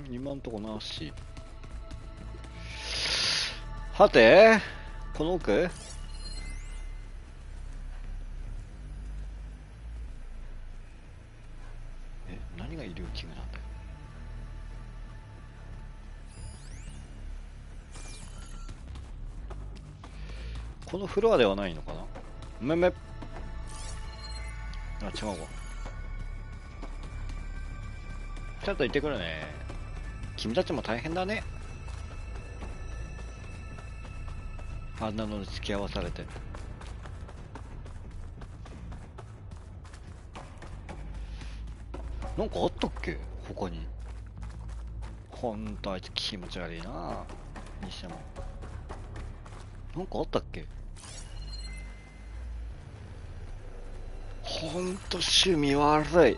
今んとこなし。はて、この奥？何が医療器具なんだよ。このフロアではないのかな。めめ。あ、違うわ。ちょっと行ってくるね。君たちも大変だね。あんなのに付き合わされて。なんかあったっけ他に。ほんとあいつ気持ち悪いな。にしてもなんかあったっけ。ほんと趣味悪い。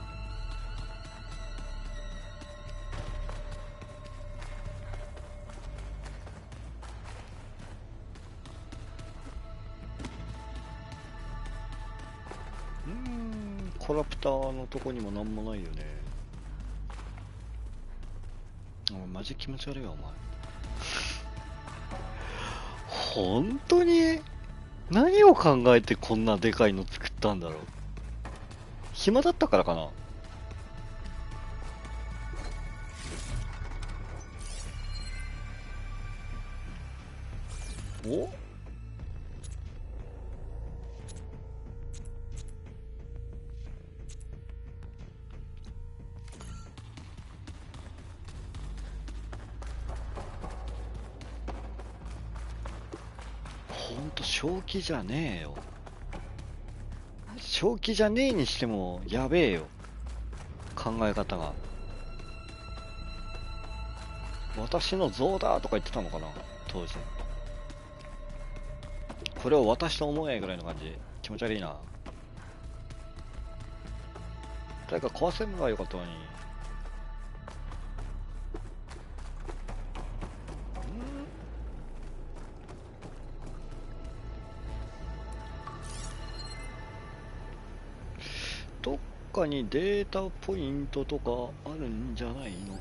コラプターのとこにもなんもないよね。マジ気持ち悪いわお前。本当に何を考えてこんなでかいの作ったんだろう。暇だったからかな。お？ほんと正気じゃねえよ。正気じゃねえにしてもやべえよ、考え方が。私の像だとか言ってたのかな当時。これを私と思えぐらいの感じ。気持ち悪いな。誰か壊せるのが良かったのに。どっかにデータポイントとかあるんじゃないの。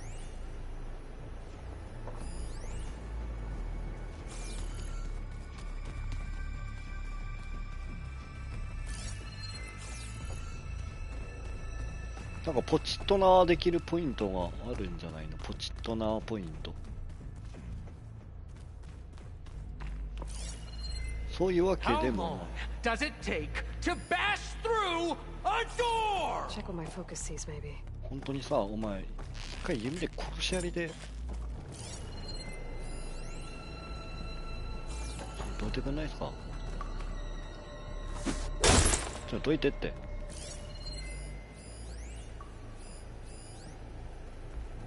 なんかポチッとなーできるポイントがあるんじゃないの。ポチッとなーポイント。そういうわけでもない。本当にさ、お前一回弓で殺しやりでどいてくんないですか。ちょっとどいてって。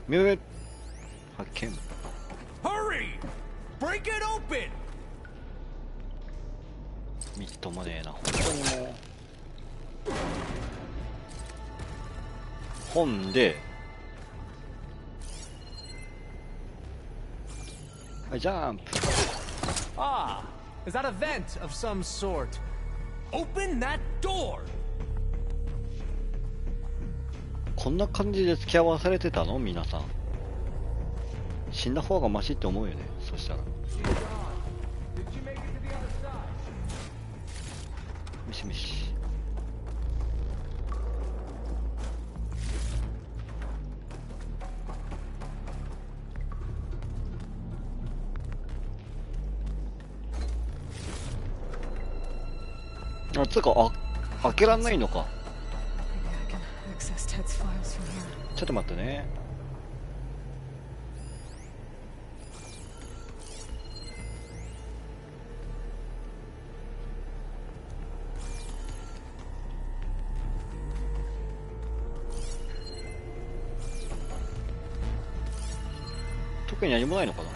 見上げ発見。みっともねえな本当にもう。本ではいジャンプ。Ah, is that a vent of some sort? Open that door. こんな感じで付き合わされてたの皆さん。死んだ方がマシって思うよね。そしたらミシミシ。あ、つうか、開けらんないのか。ちょっと待ってね。特に何もないのかな。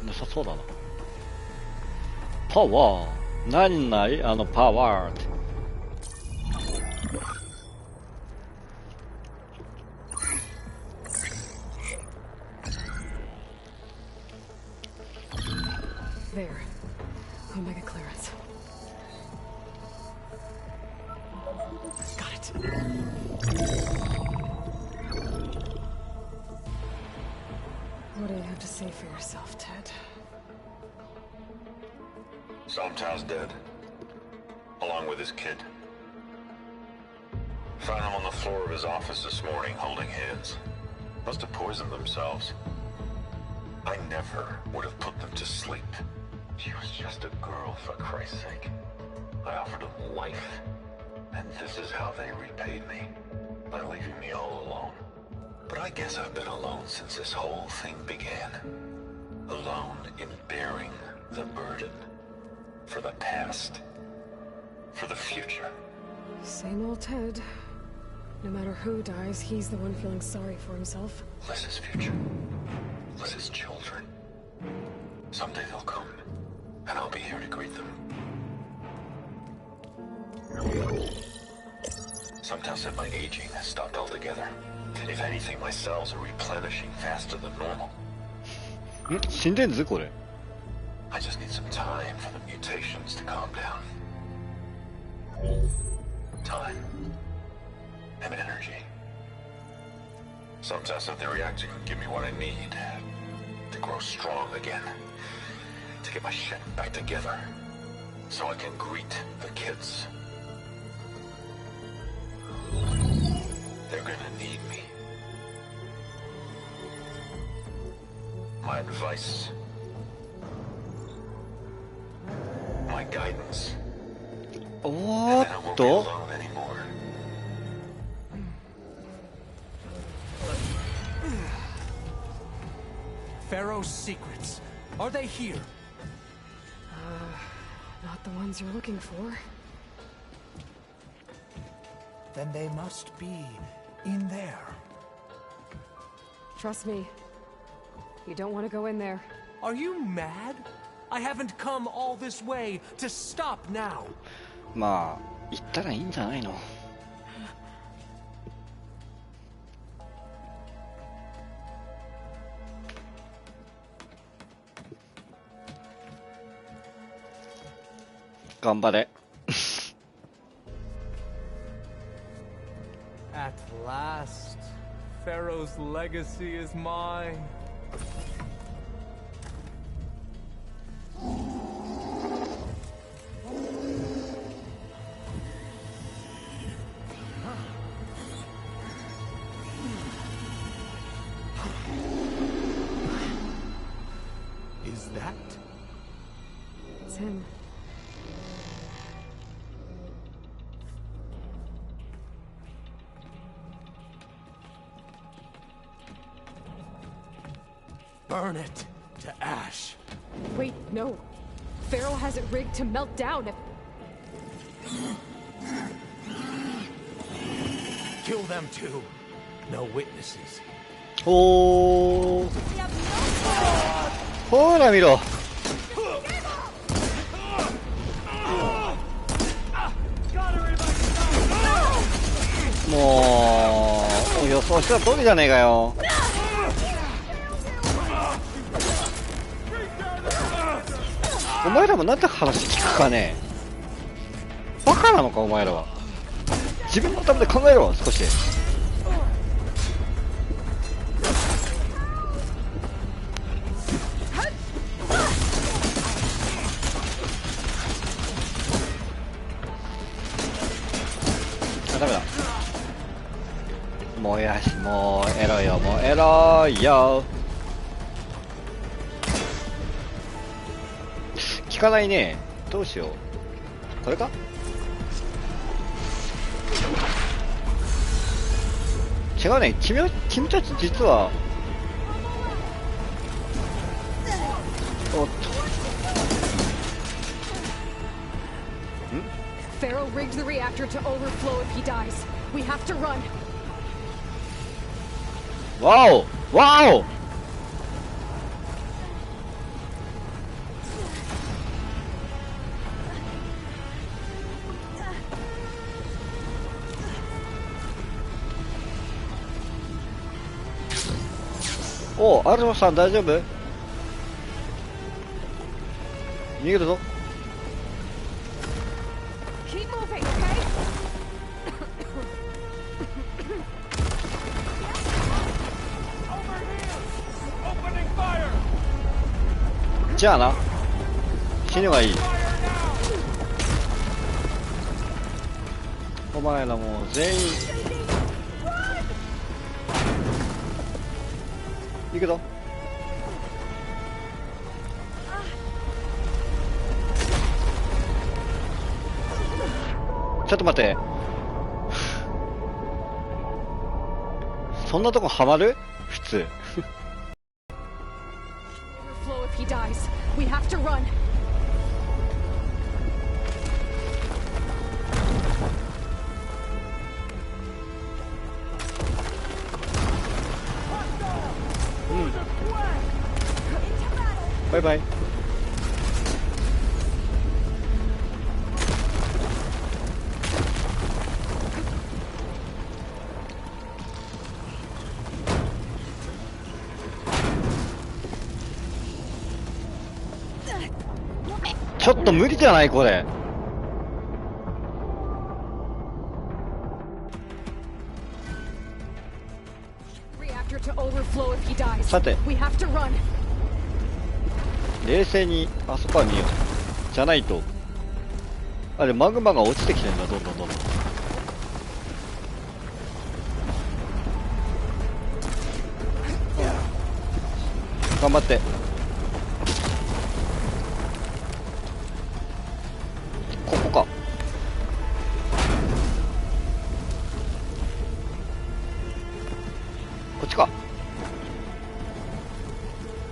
なさそうだな。パワー何ないあのパワーって。There. Omega clearance. What do you have to say for yourself, Ted? Sometown's dead. Along with his kid. Found them on the floor of his office this morning, holding hands. Must have poisoned themselves. I never would have put them to sleep. She was just a girl, for Christ's sake. I offered them life. And this is how they repaid me. By leaving me all alone. But I guess I've been alone since this whole thing began. Alone in bearing the burden. For the past. For the future. Same old Ted. No matter who dies, he's the one feeling sorry for himself. Liz's future. Liz's children. Someday they'll come. And I'll be here to greet them. Sometimes said my aging has stopped altogether. If anything, my cells are replenishing faster than normal. 死んでんぞこれ。 I just need some time for the mutations to calm down. Time. And energy. Sometimes if they're reacting, give me what I need. To grow strong again. To get my shit back together. So I can greet the kids. They're gonna need me. My advice. My guidance. お And then I ー won't っ be と alone anymore. Pharaoh's secrets. Are they here? Not the ones you're looking for. Then they must be in there. Trust me. You don't want to go in there. Are you mad? I haven't come all this way to stop now. まあ行ったらいいんじゃないの。頑張れ。 At last, Pharaoh's legacy is mine. Is that? It's him. Burn it to ash. Wait, no. Pharaoh has it rigged to melt down if... Kill them too. No witnesses. おー。ほら見ろ。もう予想した通りじゃねえかよ。お前らもなんて話聞くかね。バカなのかお前らは。自分の頭で考えろ少し。あ、ダメだ。もやし、もうエロよ、もうエロよ。効かないね。どうしよう。これか。違うね。君たち実は。おっと。Pharaoh rigged the reactor to overflow if he dies. We have to run. わおわお。おう、アルノさん大丈夫？逃げるぞ。Keep moving, okay? じゃあな、死ぬがいい。お前らもう全員行くぞ。ちょっと待って、そんなとこハマる？普通。Overflow if he dies. We have to run. バイバイ。ちょっと無理じゃないこれ。Reactor to overflow if he dies. さて We have to run. 冷静にあそこは見よう。じゃないと、あれマグマが落ちてきてんだ、どんどんどんどん。頑張って。ここか。こっちか。わ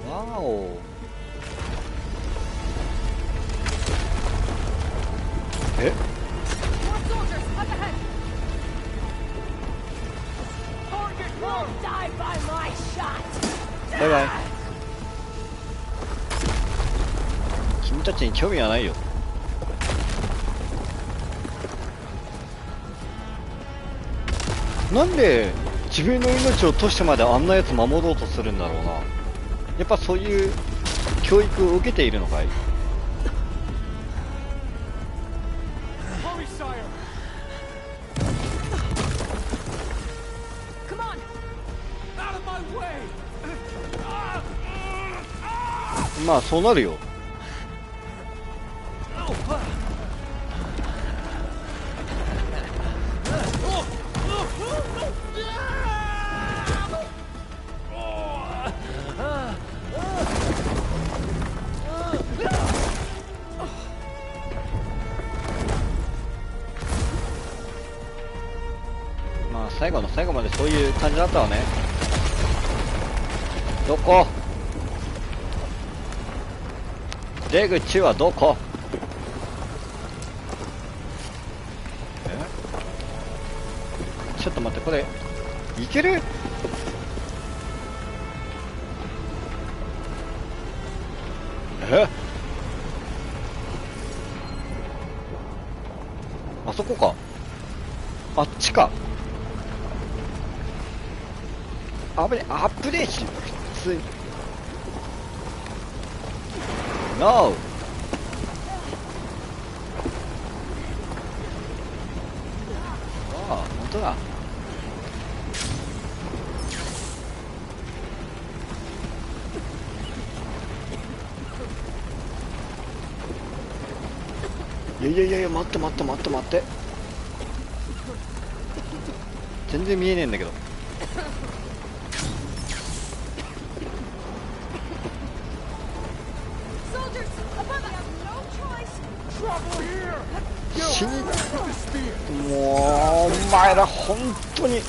ーお。え？ More soldiers up ahead. Won't die by my shot. バイバイ。君たちに興味はないよ。なんで自分の命を落としてまであんなやつ守ろうとするんだろうな。やっぱそういう教育を受けているのかい？ Hurry, sire! Come on. Out of my way! まあそうなるよ。まあ最後の最後までそういう感じだったわね。どこ？出口はどこ？ちょっと待って、これいける？あそこか。あっちか。危ねえ、アップデート普通に。NO！ ああ、本当だ。いやいやいやいや、待って待って待って待って。全然見えねえんだけど。死に、もうお前ら本当に。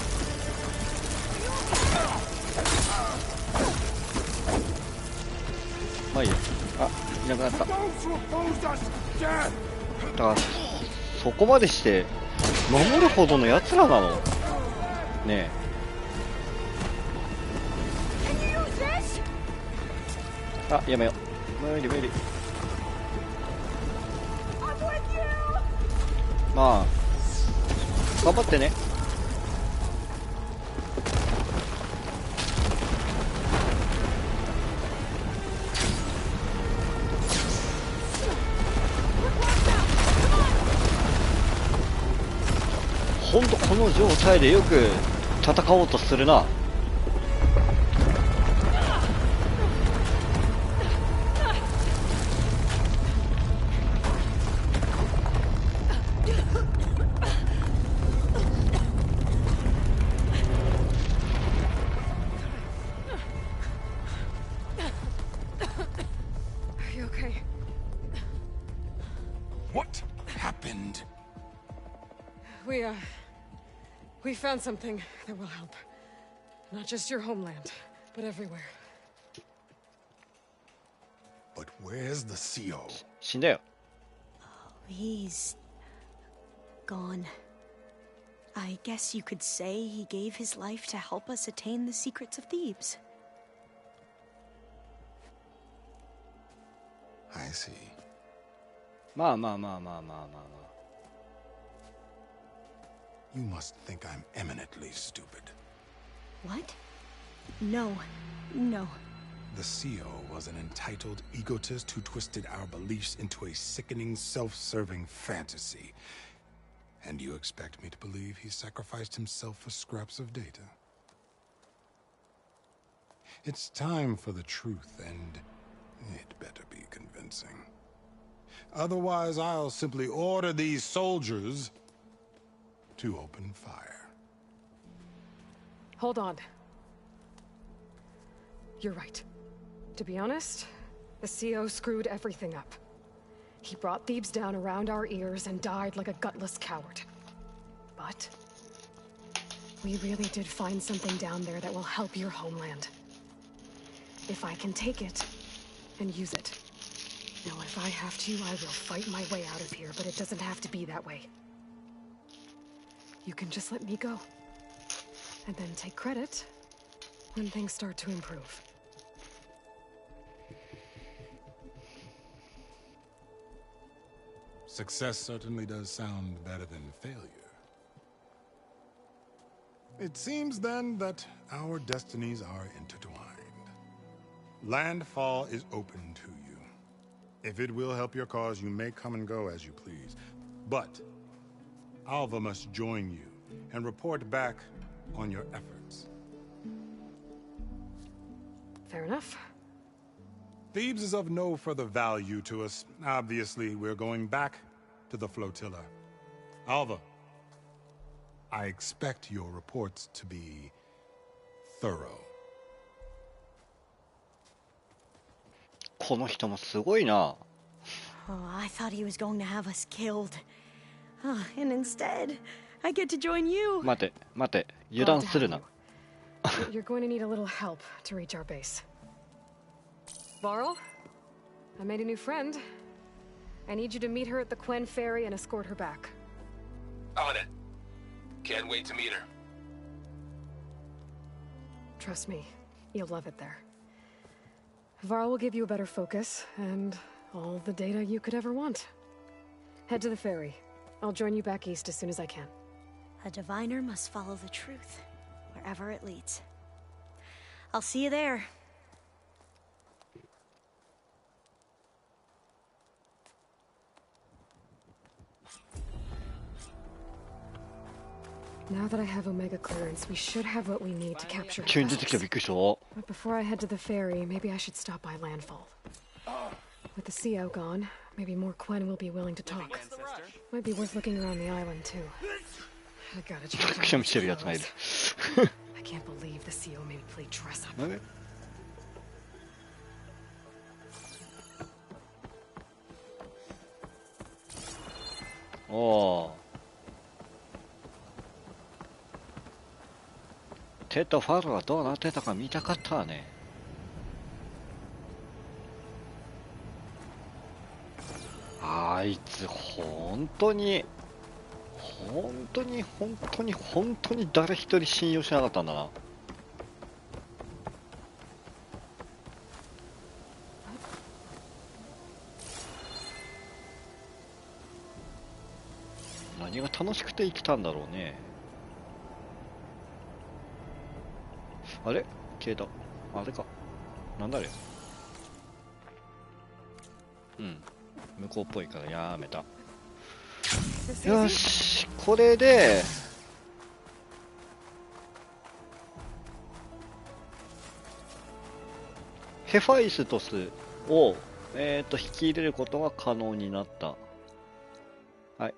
まあいいや。あ、いなくなった。だからそこまでして守るほどのやつらなのねえ。あ、やめよう。無理無理。まあ頑張ってね。ほんとこの状態でよく戦おうとするな。We found something that will help. Not just your homeland, but everywhere. But where's the CO? 死んだよ。 He's gone. I guess you could say he gave his life to help us attain the secrets of Thebes. I see. まあまあまあまあまあまあまあ。 You must think I'm eminently stupid. What? No. No. The CO was an entitled egotist who twisted our beliefs into a sickening, self-serving fantasy. And you expect me to believe he sacrificed himself for scraps of data? It's time for the truth, and it better be convincing. Otherwise, I'll simply order these soldiers to open fire. Hold on. You're right. To be honest, the CO screwed everything up. He brought Thebes down around our ears and died like a gutless coward. But we really did find something down there that will help your homeland. If I can take it and use it. Now, if I have to, I will fight my way out of here, but it doesn't have to be that way. You can just let me go. And then take credit when things start to improve. Success certainly does sound better than failure. It seems then that our destinies are intertwined. Landfall is open to you. If it will help your cause, you may come and go as you please. But Alva must join you and report back on your efforts. Fair enough. Thebes is of no further value to us. Obviously, we're going back to the flotilla. Alva, I expect your reports to be thorough. この人もすごいな。 Oh, I thought he was going to have us killed. And instead, I get to join you. 待て、待て、油断するな。 You're going to need a little help to reach our base. Varl, I made a new friend. I need you to meet her at the Quen Ferry and escort her back. On it. Can't wait to meet her. Trust me, you'll love it there. Varl will give you a better focus, and all the data you could ever want. Head to the ferry. I'll join you back east as soon as I can. A diviner must follow the truth, wherever it leads. I'll see you there. Now that I have Omega clearance, we should have what we need to capture the 急に出てきた、びっくりした。 But before I head to the ferry, maybe I should stop by Landfall. With the CO gone, maybe more Quen will be willing to talk. Might be worth looking around the island, too. I gotta check out くしゃみしてるやつがいる。 I can't believe the CO made me play dress up. えおお。テとファルはどうなってたか見たかったわね。あいつ本当に誰一人信用しなかったんだな。何が楽しくて生きたんだろうね。あれ消えた。あれか。なんだあれ。うん。向こうっぽいからやめた。よし、これでヘファイストスを引き入れることが可能になった。はい。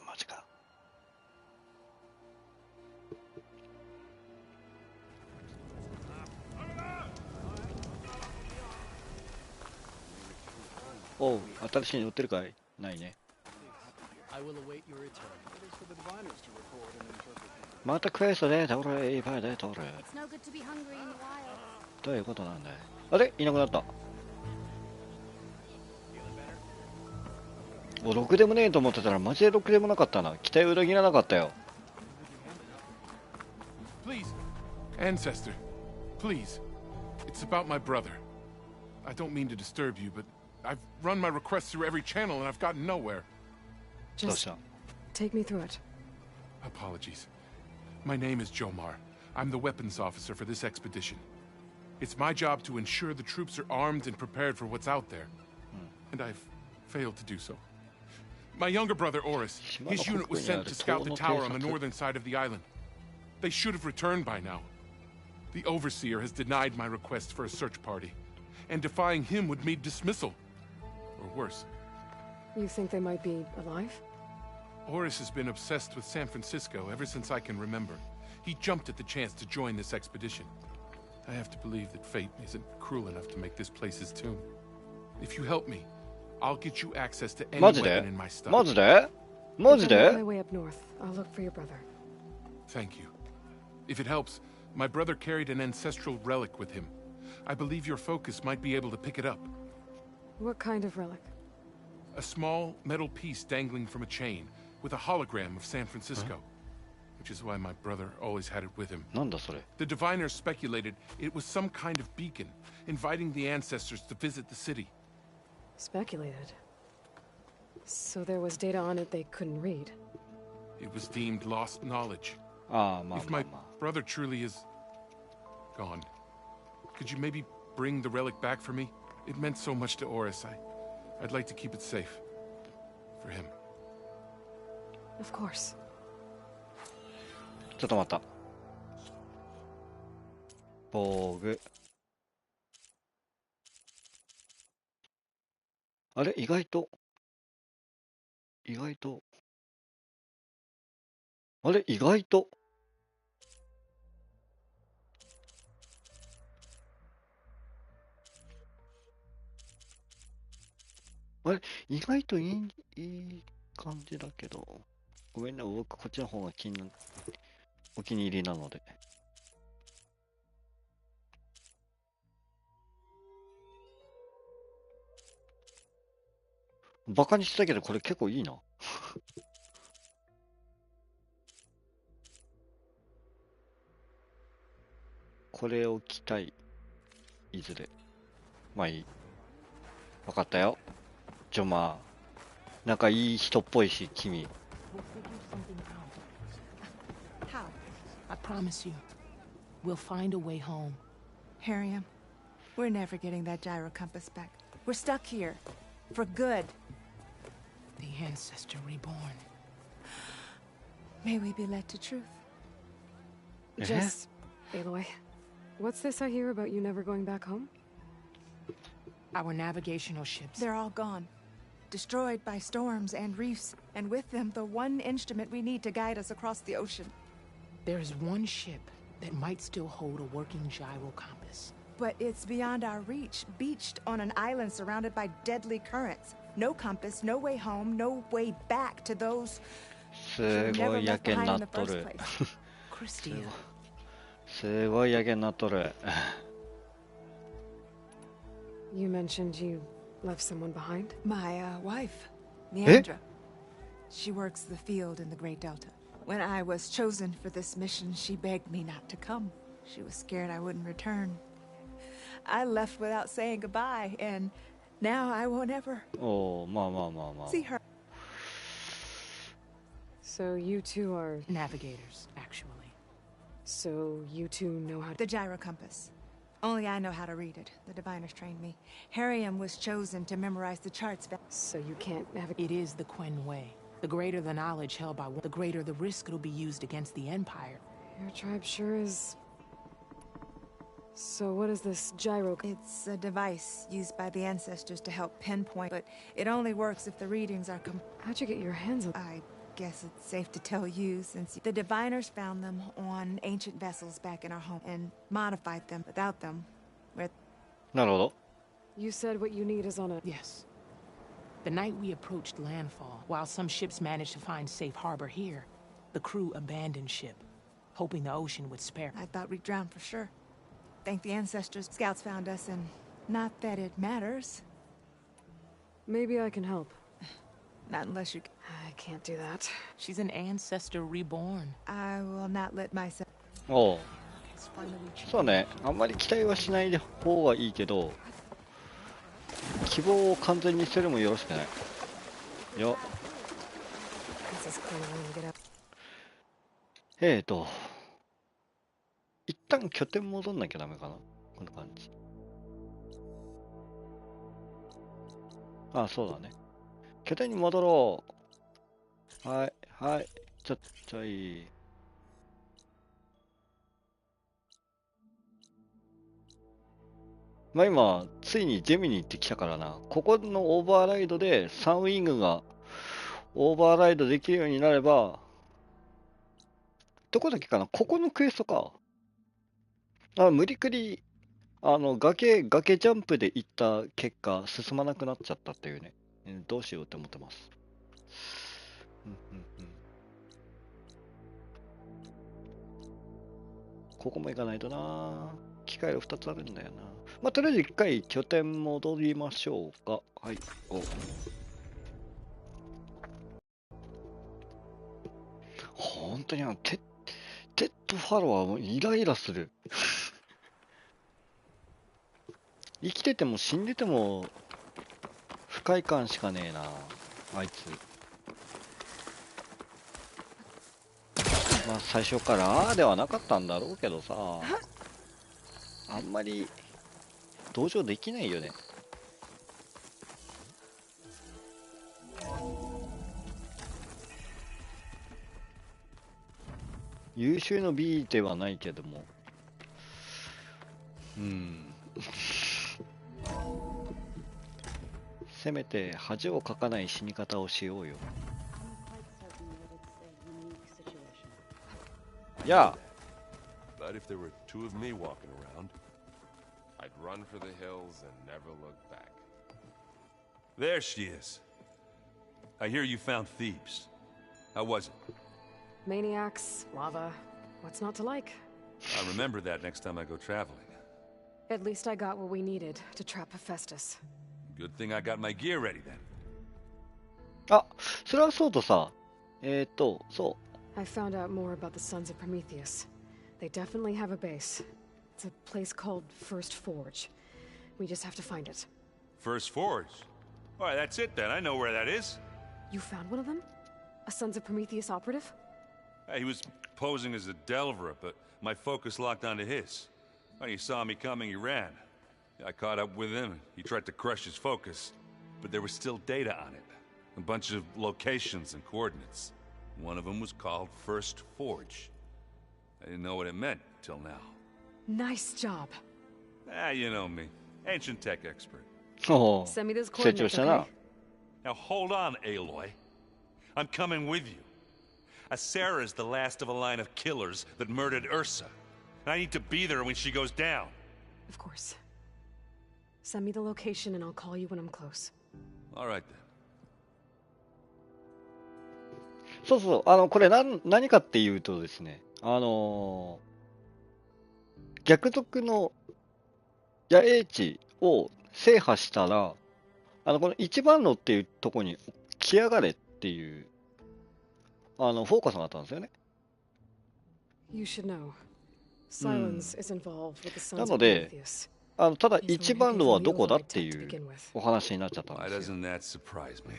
マジか。おう、新しいの売ってるかい？ないね。 I will await your return. またクエストで倒れ、いっぱいで倒れ。 It's no good to be hungry in the wild. どういうことなんだい？あれ？いなくなった。お、ろくでもねえと思ってたらマジでろくでもなかったな。期待を裏切らなかったよ。 Please, ancestor, please. It's about my brother. I don't mean to disturb you, but I've run my requests through every channel and I've gotten nowhere. Just take me through it. Apologies. My name is Jomar. I'm the weapons officer for this expedition. It's my job to ensure the troops are armed and prepared for what's out there. And I've failed to do so. My younger brother, Oris, his unit was sent to scout the tower on the northern side of the island. They should have returned by now. The Overseer has denied my request for a search party, and defying him would mean dismissal. Or worse. You think they might be alive? Oris has been obsessed with San Francisco ever since I can remember. He jumped at the chance to join this expedition. I have to believe that fate isn't cruel enough to make this place his tomb. If you help me, I'll get you access to any weapon in my stuff. マジで？マジ If I'm on で？ my way up north, I'll look for your brother. Thank you. If it helps, my brother carried an ancestral relic with him. I believe your focus might be able to pick it up. What kind of relic? A small metal piece dangling from a chain with a hologram of San Francisco. Which is why my brother always had it with him. なんだそれ？ The diviners speculated it was some kind of beacon, inviting the ancestors to visit the city. Speculated. So there was data on it they couldn't read. It was deemed lost knowledge. ああ、まあ If まあ my まあ。 brother truly is gone, could you maybe bring the relic back for me? It meant so much to Oris. I'd like to keep it safe. For him. Of course. ちょっと待った。防具。あれ？意外と。あれ？意外と。あれ？意外といい感じだけど。ごめんね、僕こっちの方がお気に入りなので。バカにしてたけど、これ結構いいな。これを着たい。いずれ。まあいい。わかったよ。まあ、なんかいい人っぽいし、君。How? I promise you, we'll find a way home. Harriam, we're never getting that gyro compass back. We're stuck here. For good. The ancestor reborn. May we be led to truth. Just, Aloy, what's this I hear about you never going back home? Our navigational ships. They're all gone. Destroyed by storms and reefs, and with them the one instrument we need to guide us across the ocean. There is one ship that might still hold a working gyro compass. But it's beyond our reach, beached on an island surrounded by deadly currents. No compass, no way home, no way back to those who were never left behind in the first place. Christia. すごいやけになっとる。You mentioned you left someone behind? My wife, Neandra. She works the field in the Great Delta. When I was chosen for this mission, she begged me not to come. She was scared I wouldn't return. I left without saying goodbye, and now I won't ever see her. So you two are navigators, actually. So you two know how to... The gyro compass. Only I know how to read it. The diviners trained me. Harriam was chosen to memorize the charts. So you can't navigate... It is the Quen way. The greater the knowledge held by one, the greater the risk it'll be used against the Empire. Your tribe sure is... So what is this gyro? It's a device used by the ancestors to help pinpoint, but it only works if the readings are How'd you get your hands on... I guess it's safe to tell you, since the diviners found them on ancient vessels back in our home and modified them. Without them, we're... なるほど。 You said what you need is on a... Yes. The night we approached landfall, while some ships managed to find safe harbor here, the crew abandoned ship, hoping the ocean would spare. I thought we'd drown for sure. Thank the ancestors. Scouts found us, and not that it matters. Maybe I can help. Not unless you... I can't do that. She's an ancestor reborn. I will not let myself... おう。そうね、あんまり期待はしない方がいいけど、希望を完全に捨てるもよろしくない。よ。一旦拠点戻んなきゃダメかな。こんな感じ。あ、そうだね。拠点に戻ろう。はい、はい。ちょい。まあ今、ついにジェミニ行ってきたからな。ここのオーバーライドでサンウィングがオーバーライドできるようになれば、どこだっけかな、ここのクエストか。無理くり、崖ジャンプで行った結果、進まなくなっちゃったっていうね。どうしようって思ってます。ここも行かないとな。機械が2つあるんだよな。まあ、とりあえず一回拠点戻りましょうか。はい。本当にテッドファローはもうイライラする。生きてても死んでても不快感しかねえな、あいつ。まあ最初からではなかったんだろうけどさ、あんまり同情できないよね。優秀の B ではないけども、せめて恥をかかない死に方をしようよ。Yeah. But if there were two of me walking around, I'd run for the hills and never look back. There she is. I hear you found Thebes. How was it? Maniacs, lava. What's not to like? I'll remember that next time I go traveling. At least I got what we needed to trap Hephaestus. Good thing I got my gear ready then. あ、それはそうとさ、そう。I found out more about the Sons of Prometheus. They definitely have a base. It's a place called First Forge. We just have to find it. First Forge? All right, that's it then. I know where that is. You found one of them? A Sons of Prometheus operative? He was posing as a Delver, but my focus locked onto his. When he saw me coming, he ran. I caught up with him. He tried to crush his focus, but there was still data on it. A bunch of locations and coordinates. One of them was called First Forge. I didn't know what it meant till now. Nice job. You know me. Ancient tech expert. Oh, send me those coordinates, okay? Now hold on, Aloy. I'm coming with you. Asera is the last of a line of killers that murdered Ursa. And I need to be there when she goes down. Of course. Send me the location and I'll call you when I'm close. All right then. そうそう、これ何かっていうとですね、逆賊の野営地を制覇したら、この一番路っていうとこに来やがれっていう、フォーカスがあったんですよね。You should know. Silence is involved with the Sons な of ので、 Prometheus. ただ一番路はどこだっていうお話になっちゃったんですよ。 Why doesn't that surprise me?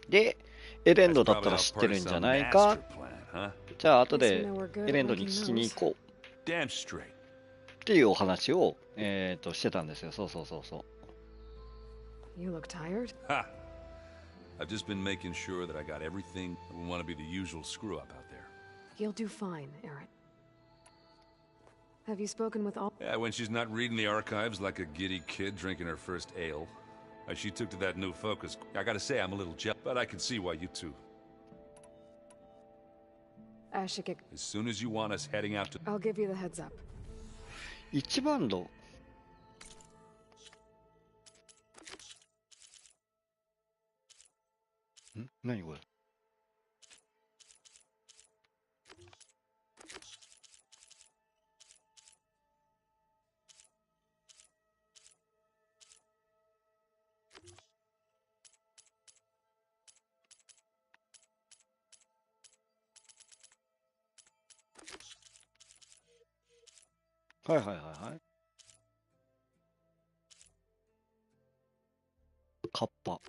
で、エレンドだったら知ってるんじゃないか。じゃあ後でエレンドに聞きに行こうっていうお話をしてたんですよ。そうそうそうそう。You look tired? Ha! I've just been making sure that I got everything. I wouldn't want to be the usual screw up out there. You'll do fine, Aaron. Have you spoken with all? Yeah, when she's not reading the archives like a giddy kid drinking her first ale. She took to that new focus. I gotta say, I'm a little jealous, but I can see why you two. As soon as you want us heading out to... I'll give you the heads up. 一番路。何これ。はいはいはいはい。カッパ。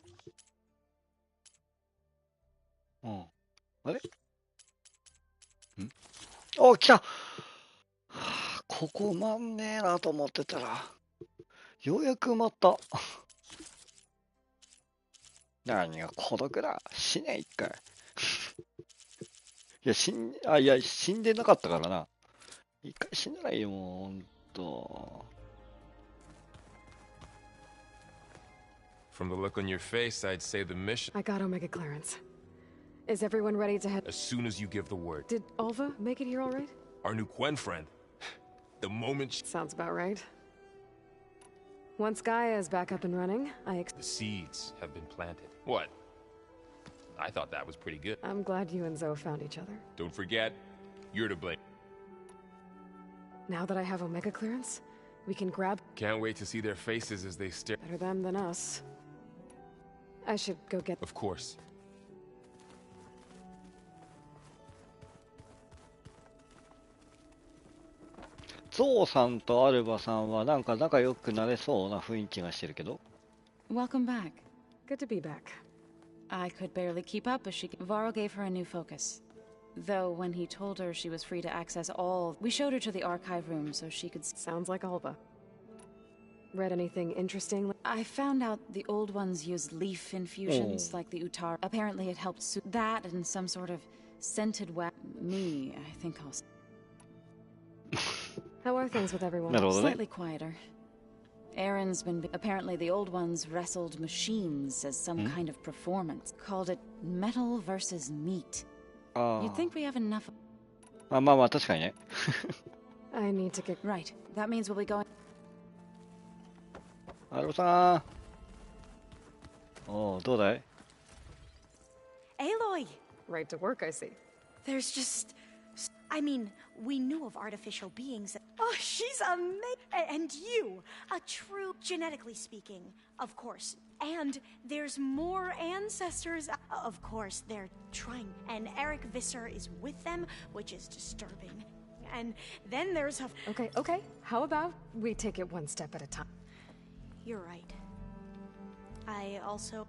うん。あれお、来た、はあ、ここ埋まんねえなと思ってたら、ようやく埋まった。何が孤独だ。死ね一回。いや、いや、死んでなかったからな。一回死んだらいいよ、もう、ほんと。From the look on your face, I'd say the mission. I got Omega clearance. Is everyone ready to head? As soon as you give the word. Did Alva make it here all right? Our new Quen friend. The moment she... Sounds about right. Once Gaia is back up and running, The seeds have been planted. What? I thought that was pretty good. I'm glad you and Zoe found each other. Don't forget, you're to blame. Now that I have Omega clearance, we can grab... Can't wait to see their faces as they stare. Better them than us. I should go get... Of course. ゾウさんとアルバさんはなんか仲良くなれそうな雰囲気がしてるけど。Welcome back. Good to be back. I could barely keep up as Varro gave her a new focus. Though when he told her she was free to access all, we showed her to the archive room so she could... Sounds like Alba. Read anything interesting? I found out the old ones use leaf infusions like the Utar. Apparently it helped soothe that and some sort of scented Me, I think I'll... How are things with everyone? Slightly quieter. Aaron's been... Apparently the old ones wrestled machines as some kind of performance. Called it metal versus meat. You'd think we have enough... まあまあまあ、確かにね。I need to get... Right. That means we'll be going... アルバさん。おう、どうだい Aloy! Right to work, I see. There's just... I mean, we knew of artificial beings. Oh, she's amazing. And you, a true, genetically speaking, of course. And there's more ancestors. Of course, they're trying. And Eric Visser is with them, which is disturbing. And then there's a... Okay. How about we take it one step at a time? You're right. I also...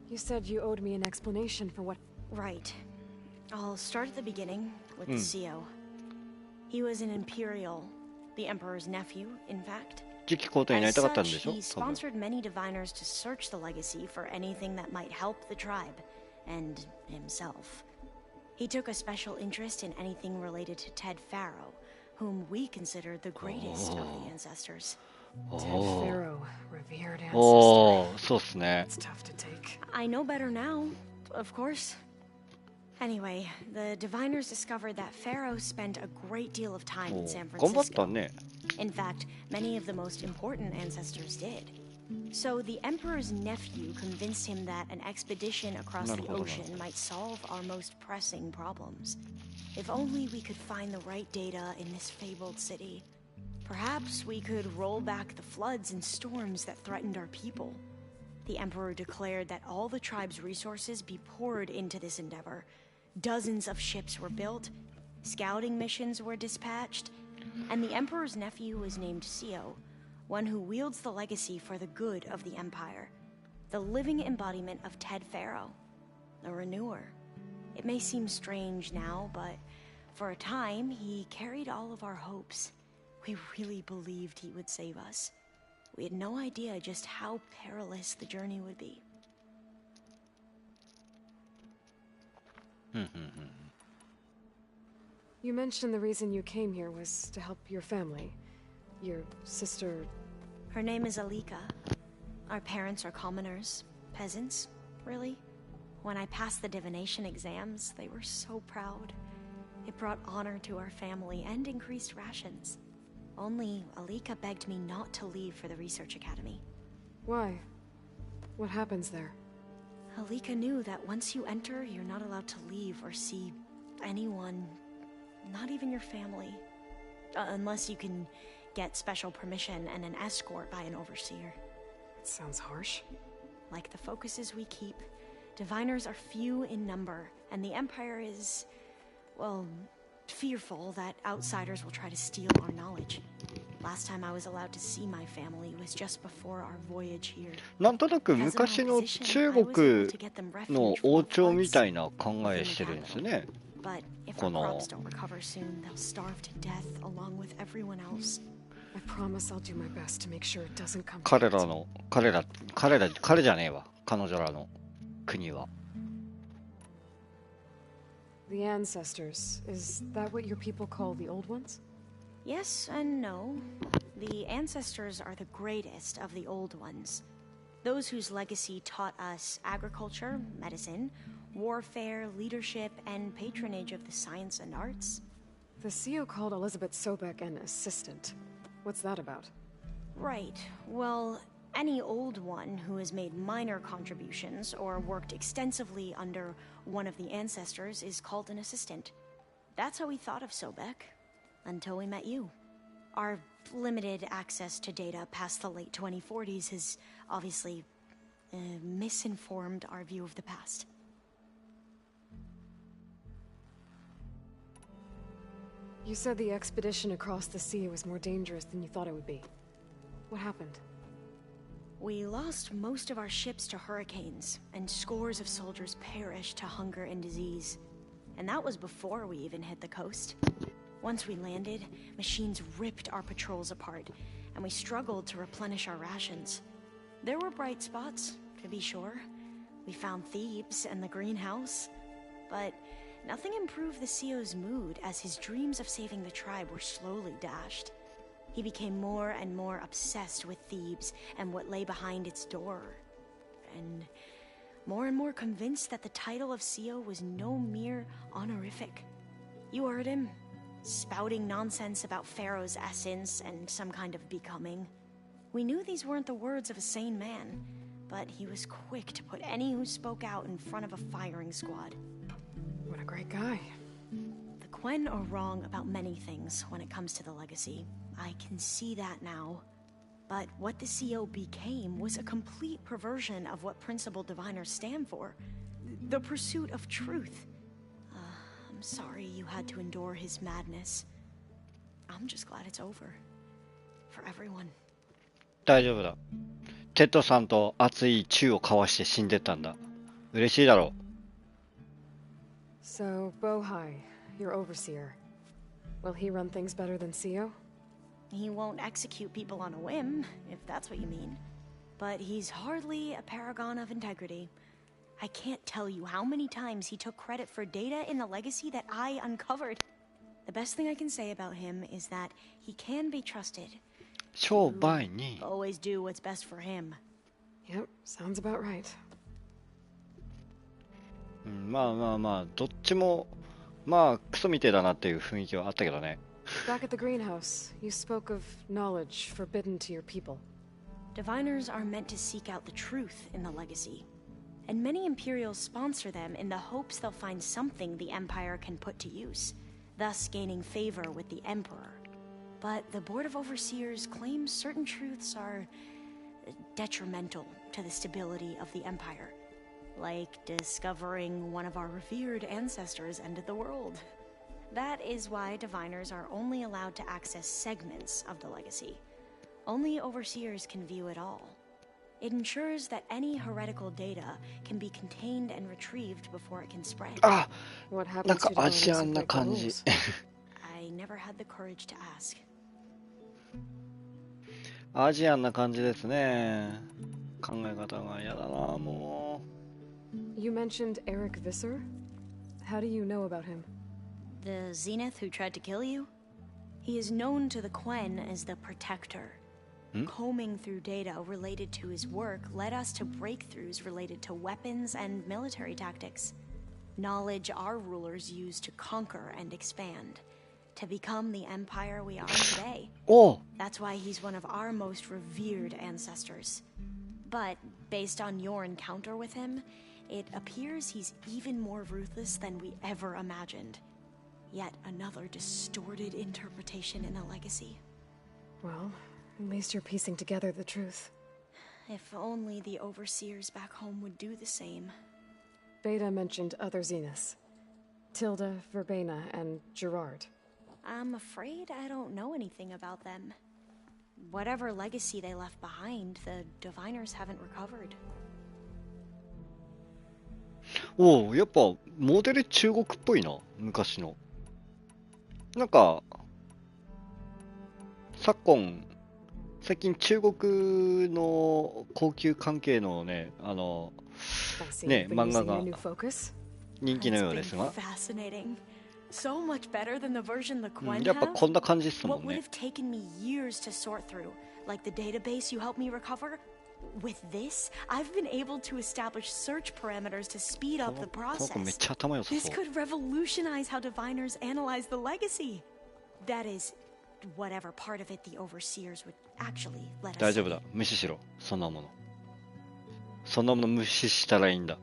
You said you owed me an explanation for what... Right. I'll start at the beginning with the CO. He was an Imperial, the Emperor's nephew, in fact. As such, he sponsored many diviners to search the legacy for anything that might help the tribe, and himself. He took a special interest in anything related to Ted Farrow, whom we consider the greatest of the ancestors. Ted Farrow, revered ancestor. そうっすね。 It's tough to take. I know better now, of course. Anyway, the diviners discovered that Pharaoh spent a great deal of time in San 頑張った Francisco. ね。 In fact, many of the most important ancestors did. So the Emperor's nephew convinced him that an expedition across the ocean might solve our most pressing problems. If only we could find the right data in this fabled city. Perhaps we could roll back the floods and storms that threatened our people. The Emperor declared that all the tribe's resources be poured into this endeavor. Dozens of ships were built, scouting missions were dispatched, and the Emperor's nephew was named Sio, one who wields the legacy for the good of the Empire. The living embodiment of Ted Farrow, a renewer. It may seem strange now, but for a time, he carried all of our hopes. We really believed he would save us. We had no idea just how perilous the journey would be. You mentioned the reason you came here was to help your family. Your sister... Her name is Alika. Our parents are commoners. Peasants, really. When I passed the divination exams, they were so proud. It brought honor to our family and increased rations. Only Alika begged me not to leave for the research academy. Why? What happens there? Alika knew that once you enter, you're not allowed to leave or see anyone, not even your family. Unless you can get special permission and an escort by an overseer. It sounds harsh. Like the focuses we keep, diviners are few in number, and the Empire is, well, fearful that outsiders will try to steal our knowledge. Last time I was allowed to see my family was just before our voyage here. なんとなく昔の中国の王朝みたいな考えしてるんですね。But if our crops don't recover soon, they'll starve to death along with everyone else. I promise I'll do my best to make sure it doesn't come. 彼じゃねえわ。彼女らの国は。The ancestors, is that what your people call the old ones? Yes and no. The ancestors are the greatest of the old ones. Those whose legacy taught us agriculture, medicine, warfare, leadership, and patronage of the science and arts. The CEO called Elizabeth Sobek an assistant. What's that about? Right. Well, any old one who has made minor contributions or worked extensively under one of the ancestors is called an assistant. That's how we thought of Sobek, until we met you. Our limited access to data past the late 2040s has obviously misinformed our view of the past. You said the expedition across the sea was more dangerous than you thought it would be. What happened? We lost most of our ships to hurricanes, and scores of soldiers perished to hunger and disease. And that was before we even hit the coast. Once we landed, machines ripped our patrols apart, and we struggled to replenish our rations. There were bright spots, to be sure. We found Thebes and the greenhouse, but nothing improved the CEO's mood as his dreams of saving the tribe were slowly dashed. He became more and more obsessed with Thebes and what lay behind its door, and more convinced that the title of CEO was no mere honorific. You heard him, spouting nonsense about Pharaoh's essence and some kind of becoming. We knew these weren't the words of a sane man, but he was quick to put any who spoke out in front of a firing squad. What a great guy. The Quen are wrong about many things when it comes to the legacy. I can see that now. But what the CEO became was a complete perversion of what principled diviners stand for. The pursuit of truth. I'm sorry you had to endure his madness. I'm just glad it's over. For everyone. 大丈夫だ。テッドさんと熱いチューを交わして死んでったんだ。嬉しいだろう。So, Bohai, your overseer. Will he run things better than CEO? He won't execute people on a whim, if that's what you mean. But he's hardly a paragon of integrity. I can't tell you how many times he took credit for data in the legacy that I uncovered. The best thing I can say about him is that he can be trusted. 商売に Always do what's best for him. Yep, sounds about right. まあどっちもまあクソみてえだなっていう雰囲気はあったけどね。Back at the greenhouse, you spoke of knowledge forbidden to your people. Diviners are meant to seek out the truth in the legacy, and many Imperials sponsor them in the hopes they'll find something the Empire can put to use, thus gaining favor with the Emperor. But the Board of Overseers claims certain truths are detrimental to the stability of the Empire, like discovering one of our revered ancestors ended the world. That is why diviners are only allowed to access segments of the legacy. Only overseers can view it all. It ensures that any heretical data can be contained and retrieved before it can spread. What なん happens か to アジア diviners ン who な break the 感じ rules? I never had the courage to ask. アジアンな感じですね。考え方が嫌だなも You mentioned Eric Visser? How do you know about him? The Zenith who tried to kill you? He is known to the Quen as the Protector. Combing through data related to his work led us to breakthroughs related to weapons and military tactics. Knowledge our rulers used to conquer and expand, to become the empire we are today. Oh. That's why he's one of our most revered ancestors. But based on your encounter with him, it appears he's even more ruthless than we ever imagined. Yet another distorted interpretation in a legacy. Well, at least you're piecing together the truth. If only the overseers back home would do the same. Beta mentioned other Zeniths. Tilda, Verbena, and Gerard. I'm afraid I don't know anything about them. Whatever legacy they left behind, the diviners haven't recovered. おお、やっぱモデル中国っぽいな、昔の。なんか最近中国の高級関係のね、ね、漫画が人気のようですが。So much better than the version the Quen have. やっぱこんな感じですも What ん would ね。 have taken me years to sort through, like the database you helped me recover. With this, I've been able to establish search parameters to speed up the この子めっ process. ちゃ頭良さ This そう。 could revolutionize how diviners analyze the legacy. That is, whatever part of it the overseers would actually let us 大丈夫だ、無視しろ、そんなもの。そんなもの無視したらいいんだ。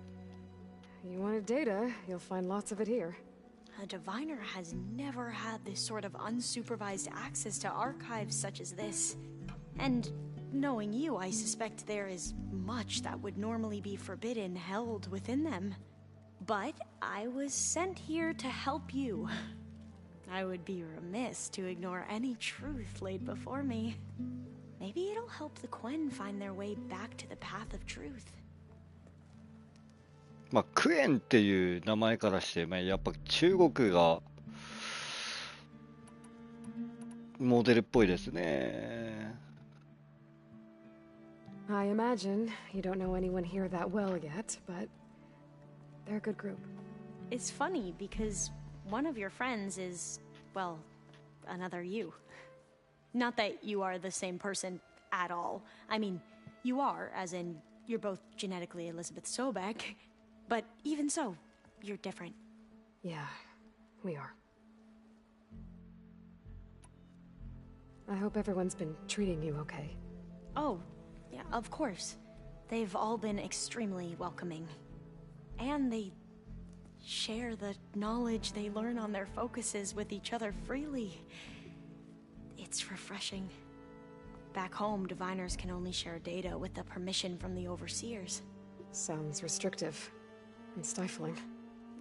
You wanted data, you'll find lots of it here. A diviner has never had this sort of unsupervised access to archives such as this. And knowing you, I suspect there is much that would normally be forbidden held within them. But I was sent here to help you. I would be remiss to ignore any truth laid before me. Maybe it'll help the Quen find their way back to the path of truth. まあ、クエンっていう名前からして、まあ、やっぱ中国がモデルっぽいですね。I imagine you don't know anyone here that well yet, but they're a good group. It's funny because one of your friends is, well, another you. Not that you are the same person at all. I mean, you are, as in, you're both genetically Elizabeth Sobek. But even so, you're different. Yeah, we are. I hope everyone's been treating you okay. Oh, yeah, of course. They've all been extremely welcoming. And they share the knowledge they learn on their focuses with each other freely. It's refreshing. Back home, diviners can only share data with the permission from the overseers. Sounds restrictive and stifling.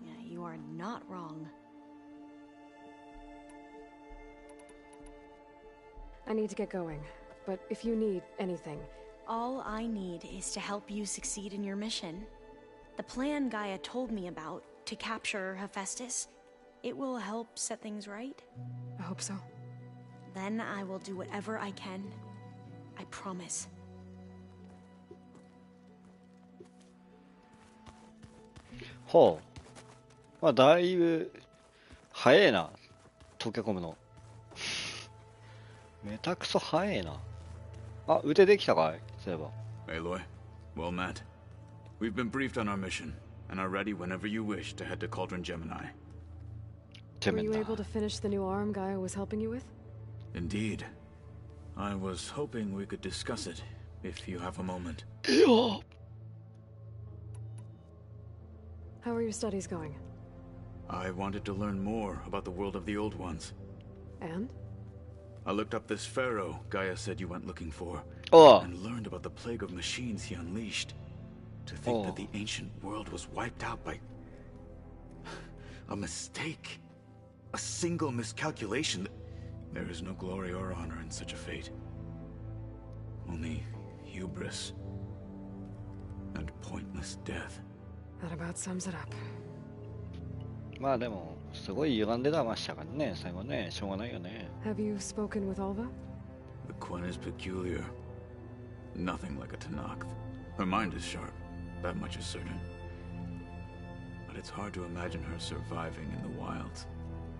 Yeah, you are not wrong. I need to get going, but if you need anything... All I need is to help you succeed in your mission. The plan Gaia told me about, to capture Hephaestus, it will help set things right. I hope so. Then I will do whatever I can. I promise. ほう。まあ、だいぶ早いな、溶け込むの。めたくそ早いな。あ、腕できたかい、そういえば。Aloy, well met. We've been briefed on our mission, and are ready whenever you wish to head to Cauldron Gemini. Were you able to finish the new arm Gaia was helping you with? Indeed. I was hoping we could discuss it, if you have a moment. Yeah. How are your studies going? I wanted to learn more about the world of the Old Ones. And? I looked up this pharaoh Gaia said you went looking for, and learned about the plague of machines he unleashed. To think that the ancient world was wiped out by... a mistake. A single miscalculation. There is no glory or honor in such a fate. Only hubris and pointless death. That about sums it up. まあでも、すごい歪んでたましたからね、最後ね、しょうがないよね。Have you spoken with Alva? The Quen is peculiar. Nothing like a Tanakh. Her mind is sharp, that much is certain. But it's hard to imagine her surviving in the wilds.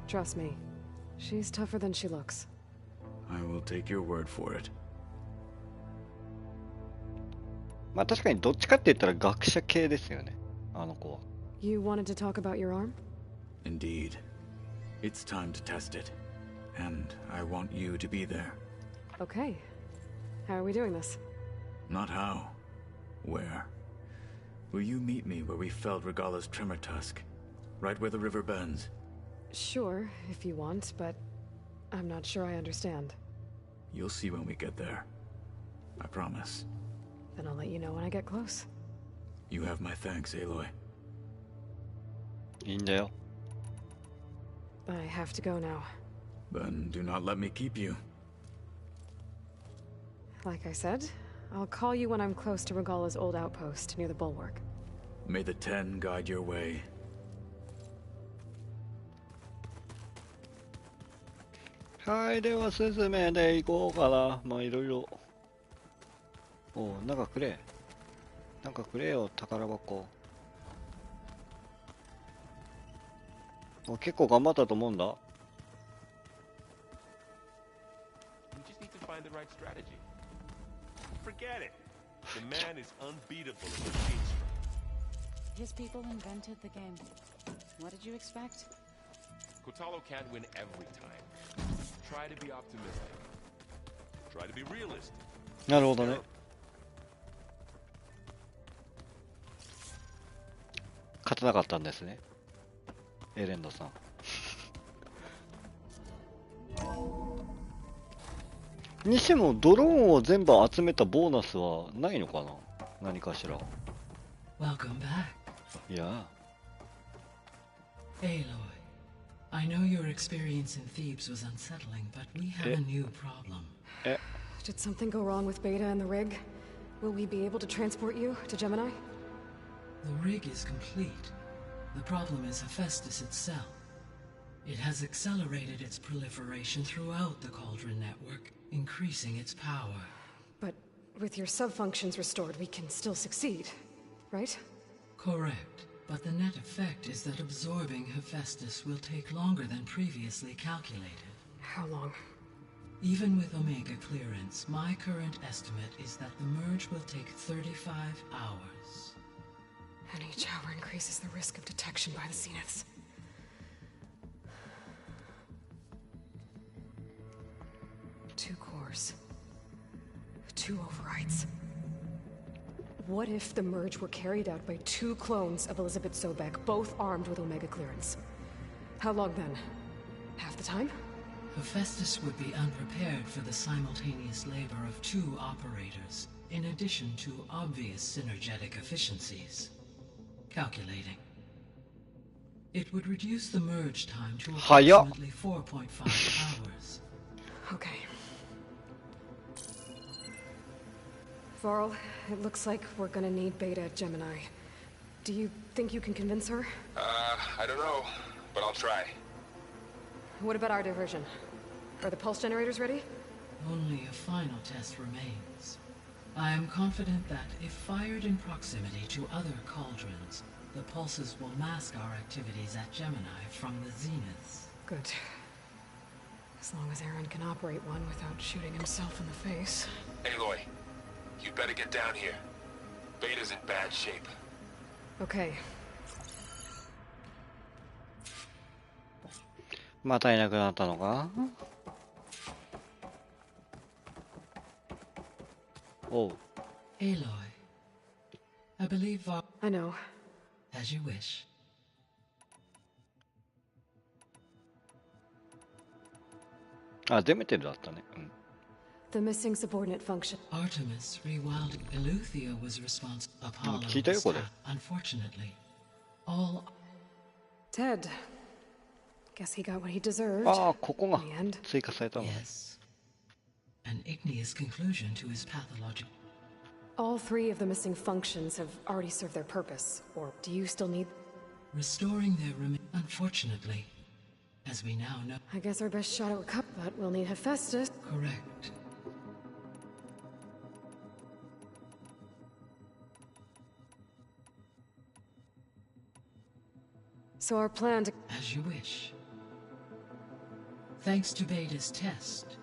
Trust me, she's tougher than she looks. I will take your word for it. まあ確かにどっちかって言ったら学者系ですよね、あの子は。You wanted to talk about your arm? Indeed. It's time to test it. And I want you to be there. Okay. How are we doing this? Not how. Where? Will you meet me where we felled Regalla's tremor tusk? Right where the river bends? Sure, if you want, but I'm not sure I understand. You'll see when we get there. I promise. Then I'll let you know when I get close. You have my thanks, Aloy. いいんだよ。 I have to go now. Then do not let me keep you. Like I said, I'll call you when I'm close to Regalla's old outpost near the bulwark. May the Ten guide your way. はい、ではスズメで行こうかな。まあいろいろ。おう、なんかくれ。なんかくれよ、宝箱。お、結構頑張ったと思うんだ。We just need to find the right strategy. Forget it. The man is unbeatable in machine strike. His people invented the game. What did you expect? Kotalo can't win every time. Try to be optimistic. Try to be realistic. なるほどね。勝てなかったんですね。エレンドさん。にしてもドローンを全部集めたボーナスはないのかな、何かしら。Welcome back. Yeah. Aloy, I know your experience in Thebes was unsettling, but we have a new problem. Did something go wrong with Beta and the rig? Will we be able to transport you to Gemini? The rig is complete. The problem is Hephaestus itself. It has accelerated its proliferation throughout the Cauldron network, increasing its power. But with your sub-functions restored, we can still succeed, right? Correct. But the net effect is that absorbing Hephaestus will take longer than previously calculated. How long? Even with Omega clearance, my current estimate is that the merge will take 35 hours. And each hour increases the risk of detection by the Zeniths. Two cores. Two overrides. What if the merge were carried out by two clones of Elizabeth Sobek, both armed with Omega clearance? How long then? Half the time? Hephaestus would be unprepared for the simultaneous labor of two operators, in addition to obvious synergetic efficiencies. Calculating. It would reduce the merge time to approximately 4.5 hours. Okay. Varl, it looks like we're gonna need Beta at Gemini. Do you think you can convince her? I don't know, but I'll try. What about our diversion? Are the pulse generators ready? Only a final test remains. I am confident that if fired in proximity to other cauldrons, the pulses will mask our activities at Gemini from the Zeniths. Good. As long as Aaron can operate one without shooting himself in the face. Aloy, you better get down here. Beta's in bad shape. Okay. またいなくなったのか。Oh. Aloy. I believe I know. As you wish. あ、デメテルだったね。The missing subordinate function. Artemis rewilded. Eleuthia was responsible. Apollo. Unfortunately. All. Ted. Guess he got what he deserved. ああ、ここが追加されたの。Yes. An igneous conclusion to his pathologic. All three of the missing functions have already served their purpose. Or do you still need? Restoring their unfortunately. As we now know. I guess our best shot at recovery, but we'll need Hephaestus. Correct. So our plan to... As you wish. Thanks to Beta's test.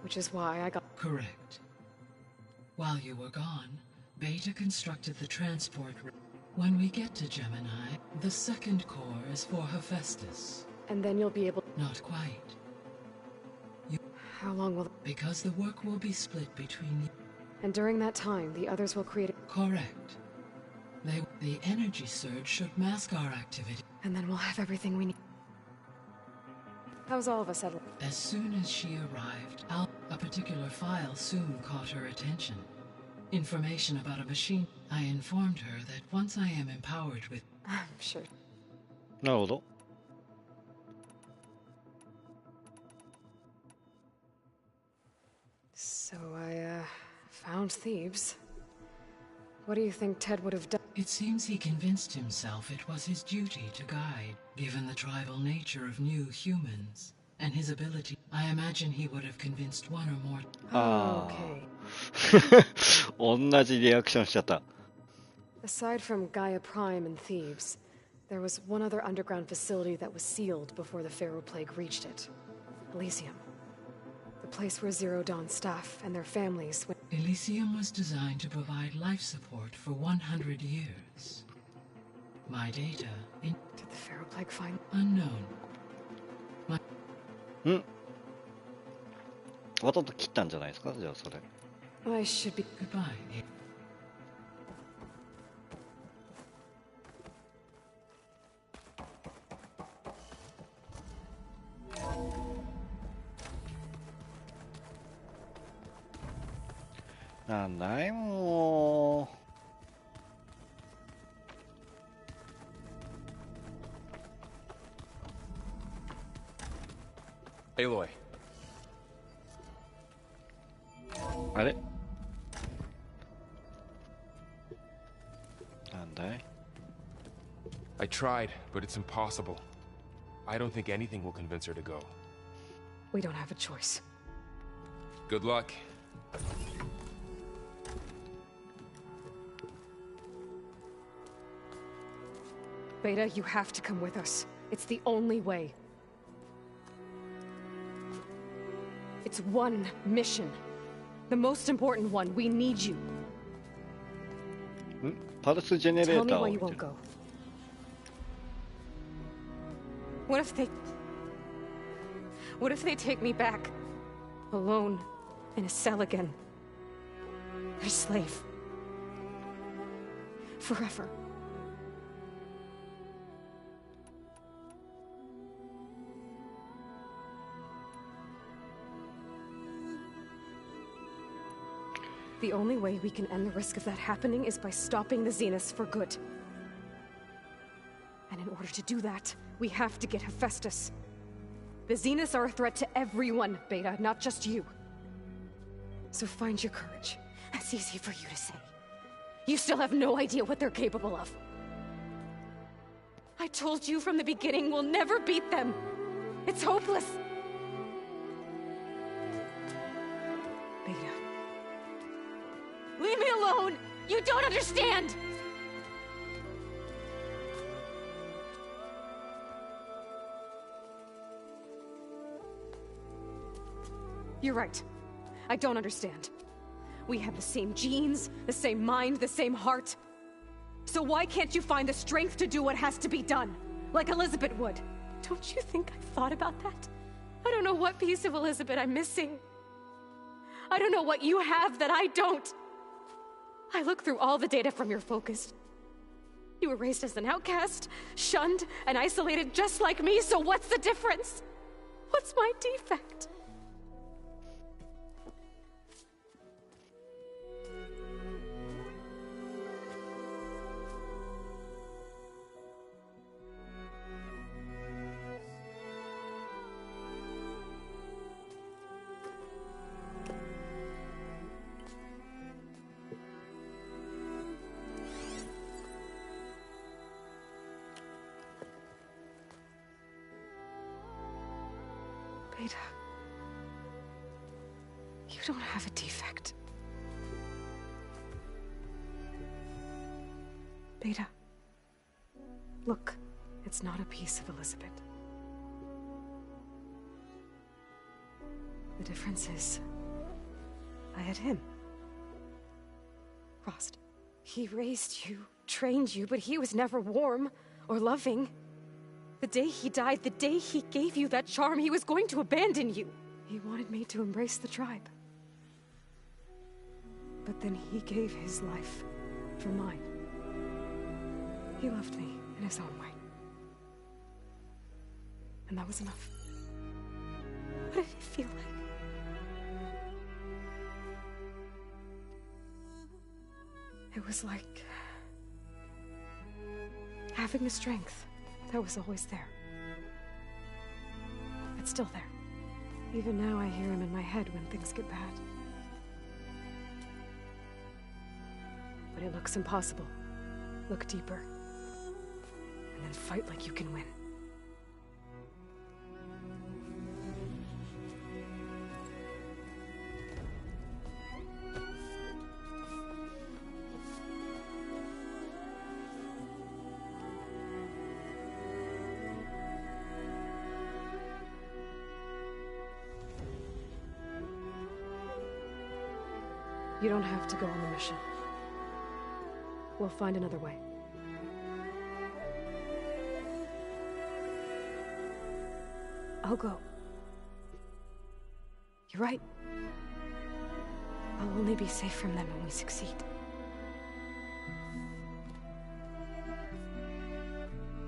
Which is why I got... Correct. While you were gone, Beta constructed the transport... When we get to Gemini, the second core is for Hephaestus. And then you'll be able... Not quite. How long will... Because the work will be split between you. And during that time, the others will create... Correct. The energy surge should mask our activity. And then we'll have everything we need. How's all of us, Edward? As soon as she arrived, a particular file soon caught her attention. Information about a machine. I informed her that once I am empowered with... I'm sure. なるほど。So I, found Thebes. What do you think Ted would have done? It seems he convinced himself it was his duty to guide, given the tribal nature of new humans, and his ability. I imagine he would have convinced one or more... Okay. 同じリアクションしちゃった。 Aside from Gaia Prime and Thebes, there was one other underground facility that was sealed before the Pharaoh Plague reached it. Elysium. The place where Zero Dawn staff and their families went... Elysium was designed to provide life support for 100 years. My data... Did the Pharaoh Plague find... Unknown. わざと切ったんじゃないですか、じゃあそれ。I should be... Goodbye. なんだいもう。Aloy. あれなんだい I tried, but it's impossible. I don't think anything will convince her to go. We don't have a choice. Good luck. Beta, you have to come with us. It's the only way. It's one mission. The most important one. We need you. パルスジェネレ Tell ー me ター why を you 見て won't る go. What if they take me back? Alone. In a cell again. Their slave. Forever. The only way we can end the risk of that happening is by stopping the Zeniths for good. And in order to do that, we have to get Hephaestus. The Zeniths are a threat to everyone, Beta, not just you. So find your courage. That's easy for you to say. You still have no idea what they're capable of. I told you from the beginning we'll never beat them. It's hopeless. Beta. Leave me alone! You don't understand! You're right. I don't understand. We have the same genes, the same mind, the same heart. So why can't you find the strength to do what has to be done? Like Elizabeth would. Don't you think I've thought about that? I don't know what piece of Elizabeth I'm missing. I don't know what you have that I don't. I look through all the data from your focus. You were raised as an outcast, shunned, and isolated just like me, so what's the difference? What's my defect? Beta, you don't have a defect. Beta, look, it's not a piece of Elizabeth. The difference is, I had him. Frost. He raised you, trained you, but he was never warm or loving. The day he died, the day he gave you that charm, he was going to abandon you. He wanted me to embrace the tribe. But then he gave his life for mine. He loved me in his own way. And that was enough. What did it feel like? It was like having a strength that was always there. It's still there. Even now I hear him in my head when things get bad. But it looks impossible. Look deeper. And then fight like you can win. You don't have to go on the mission. We'll find another way. I'll go. You're right. I'll only be safe from them when we succeed.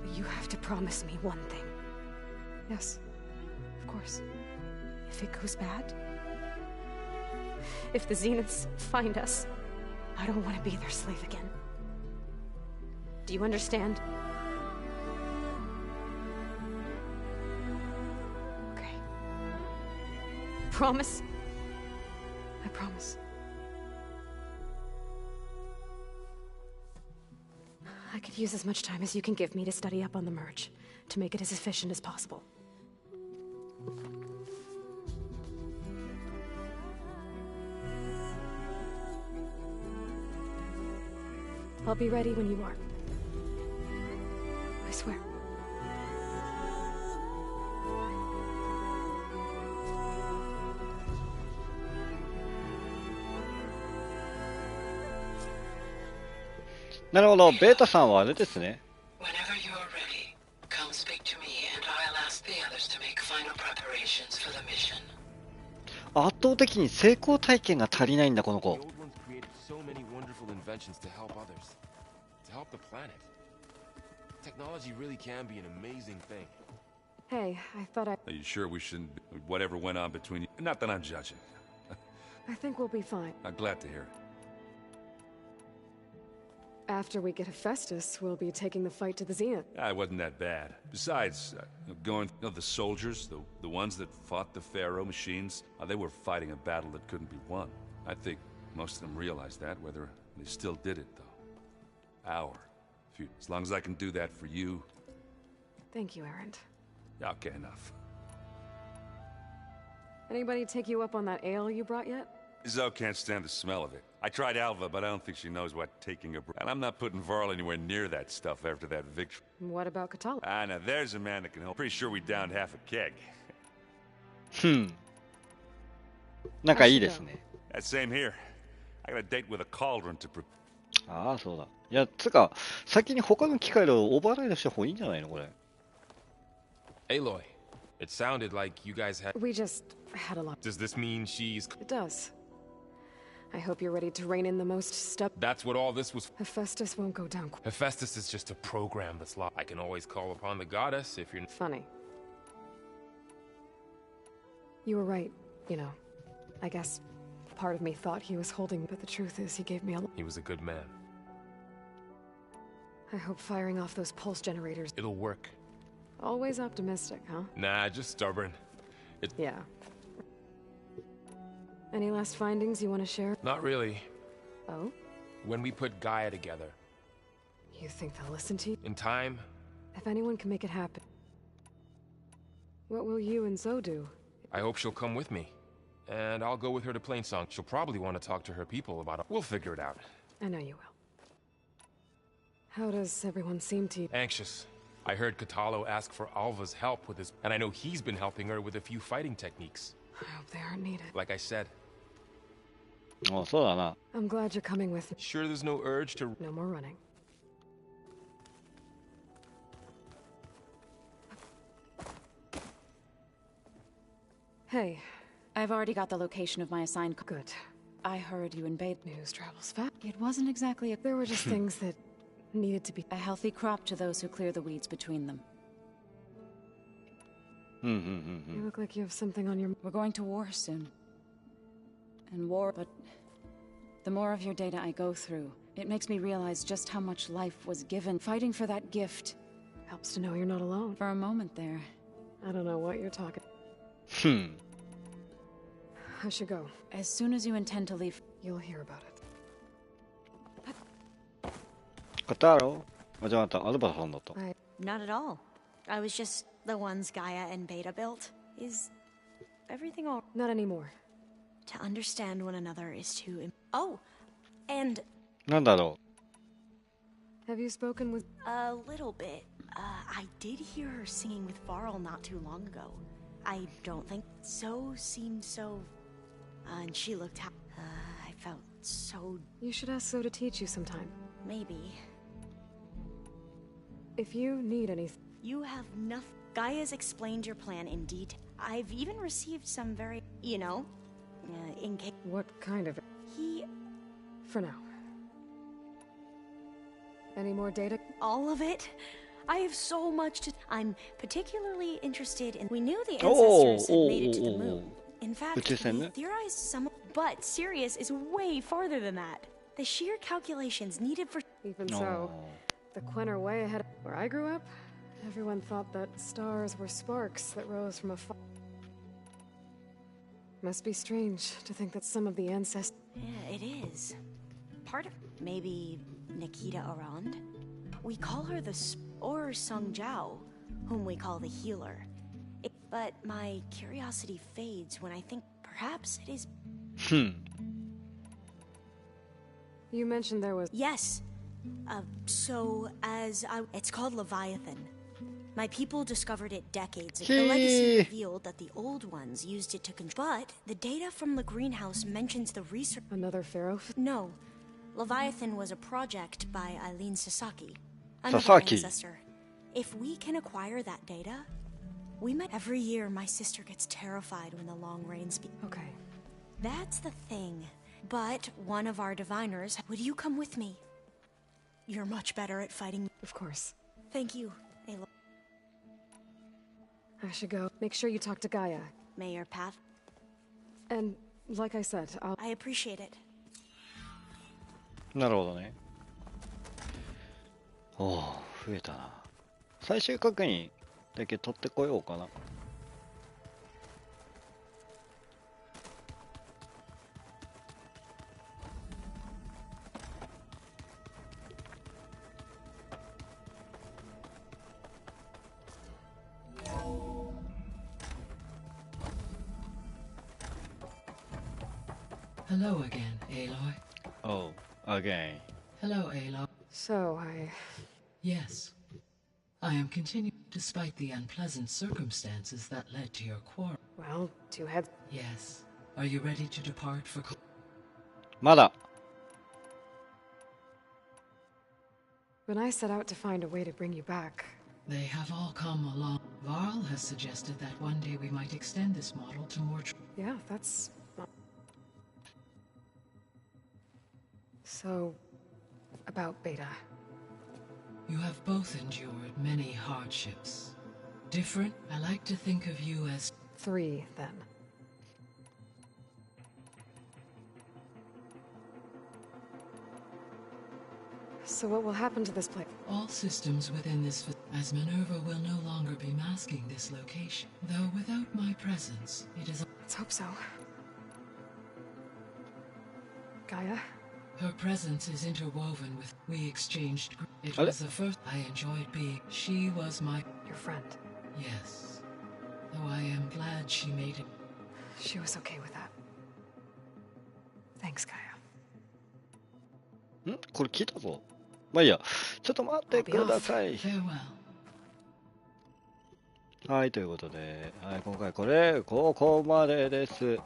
But you have to promise me one thing. Yes, of course. If it goes bad, if the Zeniths find us, I don't want to be their slave again. Do you understand? Okay. Promise? I promise. I could use as much time as you can give me to study up on the merge, to make it as efficient as possible. I'll be ready when you are. I swear.なるほど、ベータさんはあれですね。 Whenever you're ready, come speak to me and I'll ask the others to make final preparations for the mission. 圧倒的に成功体験が足りないんだこの子。 Inventions to help others, to help the planet. Technology really can be an amazing thing. Hey, I thought Are you sure we shouldn't? Whatever went on between you. Not that I'm judging. I think we'll be fine. I'm glad to hear it. After we get Hephaestus, we'll be taking the fight to the Zenith. It wasn't that bad. Besides, the soldiers, the ones that fought the Pharaoh machines, they were fighting a battle that couldn't be won. I think most of them realized that, whether they still did it, though. As long as I can do that for you. Thank you, Erend. Okay, enough. Anybody take you up on that ale you brought yet? Zoe can't stand the smell of it. I tried Alva, but I don't think she knows what taking a break. And I'm not putting Varl anywhere near that stuff after that victory. What about Katala? Now there's a man that can help. Pretty sure we downed half a keg. 仲いいですね。 Same here. I got a date with a cauldron to prepare. ああ、そうだ。いや、つか、先に他の機械をオーバーライドした方がいいんじゃないのこれ。Aloy, it sounded like you guys had... We just had a lot. Does this mean she's... It does. I hope you're ready to rein in the most step... That's what all this was... Hephaestus won't go down. Hephaestus is just a program that's locked. I can always call upon the goddess if you're... Funny. You were right, you know. I guess part of me thought he was holding, but the truth is he gave me a... He was a good man. I hope firing off those pulse generators... It'll work. Always optimistic, huh? Nah, just stubborn. Yeah. Any last findings you want to share? Not really. Oh? When we put Gaia together. You think they'll listen to you? In time? If anyone can make it happen. What will you and Zoe do? I hope she'll come with me. And I'll go with her to Plainsong. She'll probably want to talk to her people about it. We'll figure it out. I know you will. How does everyone seem to you? Anxious. I heard Katalo ask for Alva's help with his... And I know he's been helping her with a few fighting techniques. I hope they aren't needed. Like I said. Oh, そうだな. I'm glad you're coming with me. Sure there's no urge to... No more running. Hey. I've already got the location of my assigned... Good. I heard you invade. News travels fast. It wasn't exactly a... There were just things that needed to be... A healthy crop to those who clear the weeds between them. You look like you have something on your... We're going to war soon. And war, but... The more of your data I go through, it makes me realize just how much life was given. Fighting for that gift. Helps to know you're not alone. For a moment there. I don't know what you're talking... I should go. As soon as you intend to leave... You'll hear about it. 買ったやろ？あ、じゃああんたアルバさんだった。Not at all. I was just the ones Gaia and Beta built. Is everything all... Not anymore. To understand one another is to... Oh! And... なんだろう? Have you spoken with... A little bit. I did hear her singing with Varl not too long ago. I don't think... So seemed so... and she looked... I felt so... You should ask So to teach you sometime. Maybe. If you need anything... You have nothing... Gaia's explained your plan in detail. I've even received some very... You know... in case... What kind of... He... For now. Any more data? All of it? I have so much to... I'm particularly interested in... We knew the ancestors had made it to the moon. In fact, we theorized some... But Sirius is way farther than that. The sheer calculations needed for... Even so, the Quen are way ahead. Where I grew up, everyone thought that stars were sparks that rose from a fire. Must be strange to think that some of the ancestors... Yeah, it is. Part of... Maybe Nikita Arand? We call her the... Or Sung Jiao, whom we call the healer. But my curiosity fades when I think perhaps it is... You mentioned there was... Yes. It's called Leviathan. My people discovered it decades ago. The legacy revealed that the old ones used it to control... But the data from the greenhouse mentions the research... Another pharaoh? No. Leviathan was a project by Eileen Sasaki. Another ancestor. If we can acquire that data... We might... Every year, my sister gets terrified when the long rains... Okay. That's the thing. But one of our diviners... Would you come with me? You're much better at fighting... Of course. Thank you, Aloy. I should go. Make sure you talk to Gaia. May your path... And, like I said, I appreciate it. なるほどね。おお、増えたな。最終確認だけ取ってこようかな。Hello again, Aloy. Oh, again. Hello, Aloy. So, Yes. I am continuing despite the unpleasant circumstances that led to your quarrel. Well, two heads... Yes. Are you ready to depart for... まだ。 When I set out to find a way to bring you back... They have all come along. Varl has suggested that one day we might extend this model to more... Yeah, that's... So, about Beta. You have both endured many hardships. Different? I like to think of you as... 3, then. So what will happen to this place? All systems within this... As Minerva will no longer be masking this location. Though without my presence, it is... Let's hope so. Gaia? Her presence is interwoven with... We exchanged... It was the first... I enjoyed being... She was my... Your friend. Yes. Though I am glad she made it. She was okay with that. Thanks, Gaia. ん？これ聞いたぞ。まあいいや。ちょっと待ってください。はい、ということで、はい、今回ここまでです。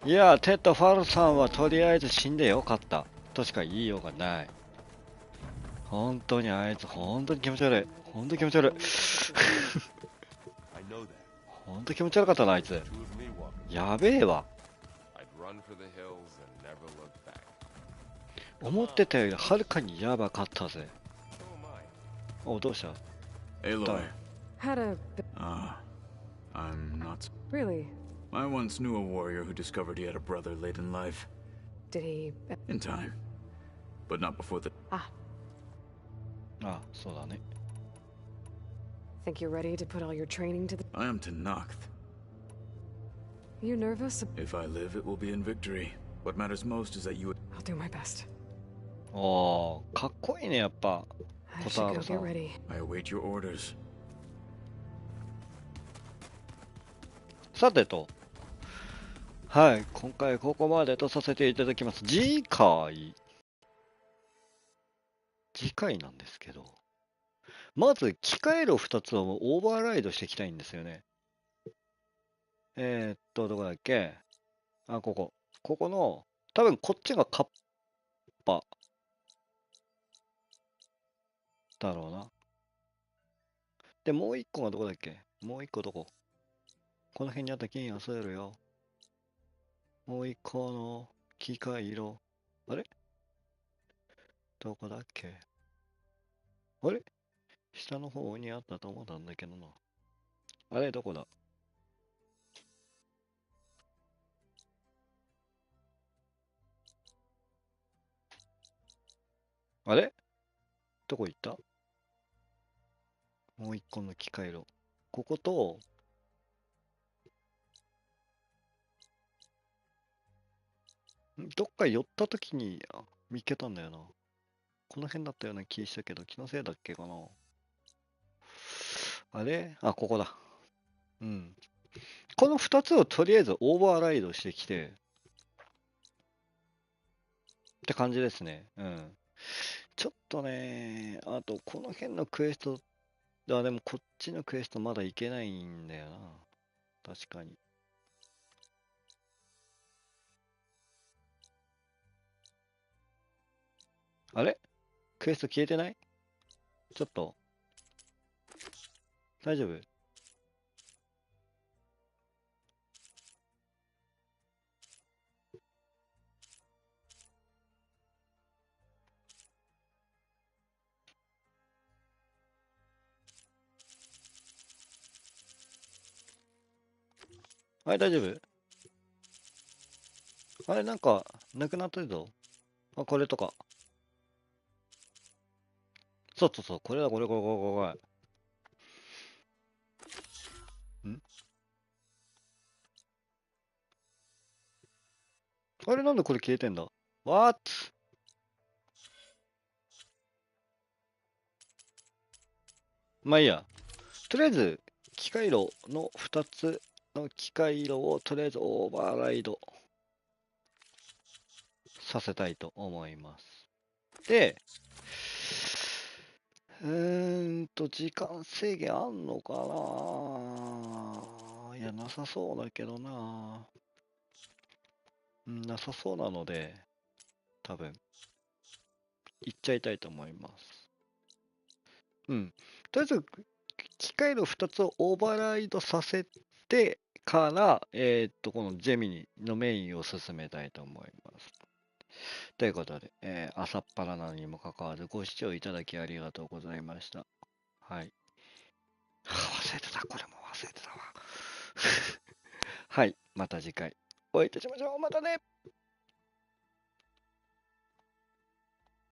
いや、テッド・ファルさんはとりあえず死んでよかった。としか言いようがない。本当にあいつ、本当に気持ち悪い。本当に気持ち悪い。本当に気持ち悪かったな、あいつ。やべえわ。思ってたよりはるかにやばかったぜ。お、どうした Aloy. Had a... I'm not... Really? I once knew a warrior who discovered he had a brother late in life. Did he... In time. But not before the... Ah. あ、そうだね。Think you're ready to put all your training to the... I am to Noct. You nervous? If I live, it will be in victory. What matters most is that you... I'll do my best. おー、かっこいいね、やっぱ。I コ should ター go ロさ get ん。ready. I await your orders. さてと。はい、今回ここまでとさせていただきます。次回なんですけど、まず機械炉2つをオーバーライドしていきたいんですよね。どこだっけ？あ、ここの、多分こっちがカッパだろうな。で、もう一個がどこだっけ？もう一個どこ？この辺にあった金集めるよ。もう一個の機械色。あれどこだっけ？あれ下の方にあったと思ったんだけどな。あれどこだ？あれどこ行った？もう一個の機械色。ここと、どっか寄った時に見つけたんだよな。この辺だったような気したけど、気のせいだっけかな。あれあ、ここだ。うん。この2つをとりあえずオーバーライドしてきて、って感じですね。うん。ちょっとね、あとこの辺のクエスト、でもこっちのクエストまだいけないんだよな。確かに。あれクエスト消えてない？ちょっと。大丈夫？あれ大丈夫？あれなんか、なくなってるぞ。あ、これとか。そうそうそう、これだ、これ。んあれなんでこれ消えてんだ？ What？ まあいいや。とりあえず、機械炉の2つの機械炉をとりあえずオーバーライドさせたいと思います。で、時間制限あんのかな？いや、なさそうだけどな。なさそうなので、多分、行っちゃいたいと思います。うん。とりあえず、機械の2つをオーバーライドさせてから、このジェミニのメインを進めたいと思います。ということで、朝っぱらなのにもかかわらずご視聴いただきありがとうございました。はい。忘れてた。これも忘れてたわ。はい。また次回お会いいたしましょう。またね。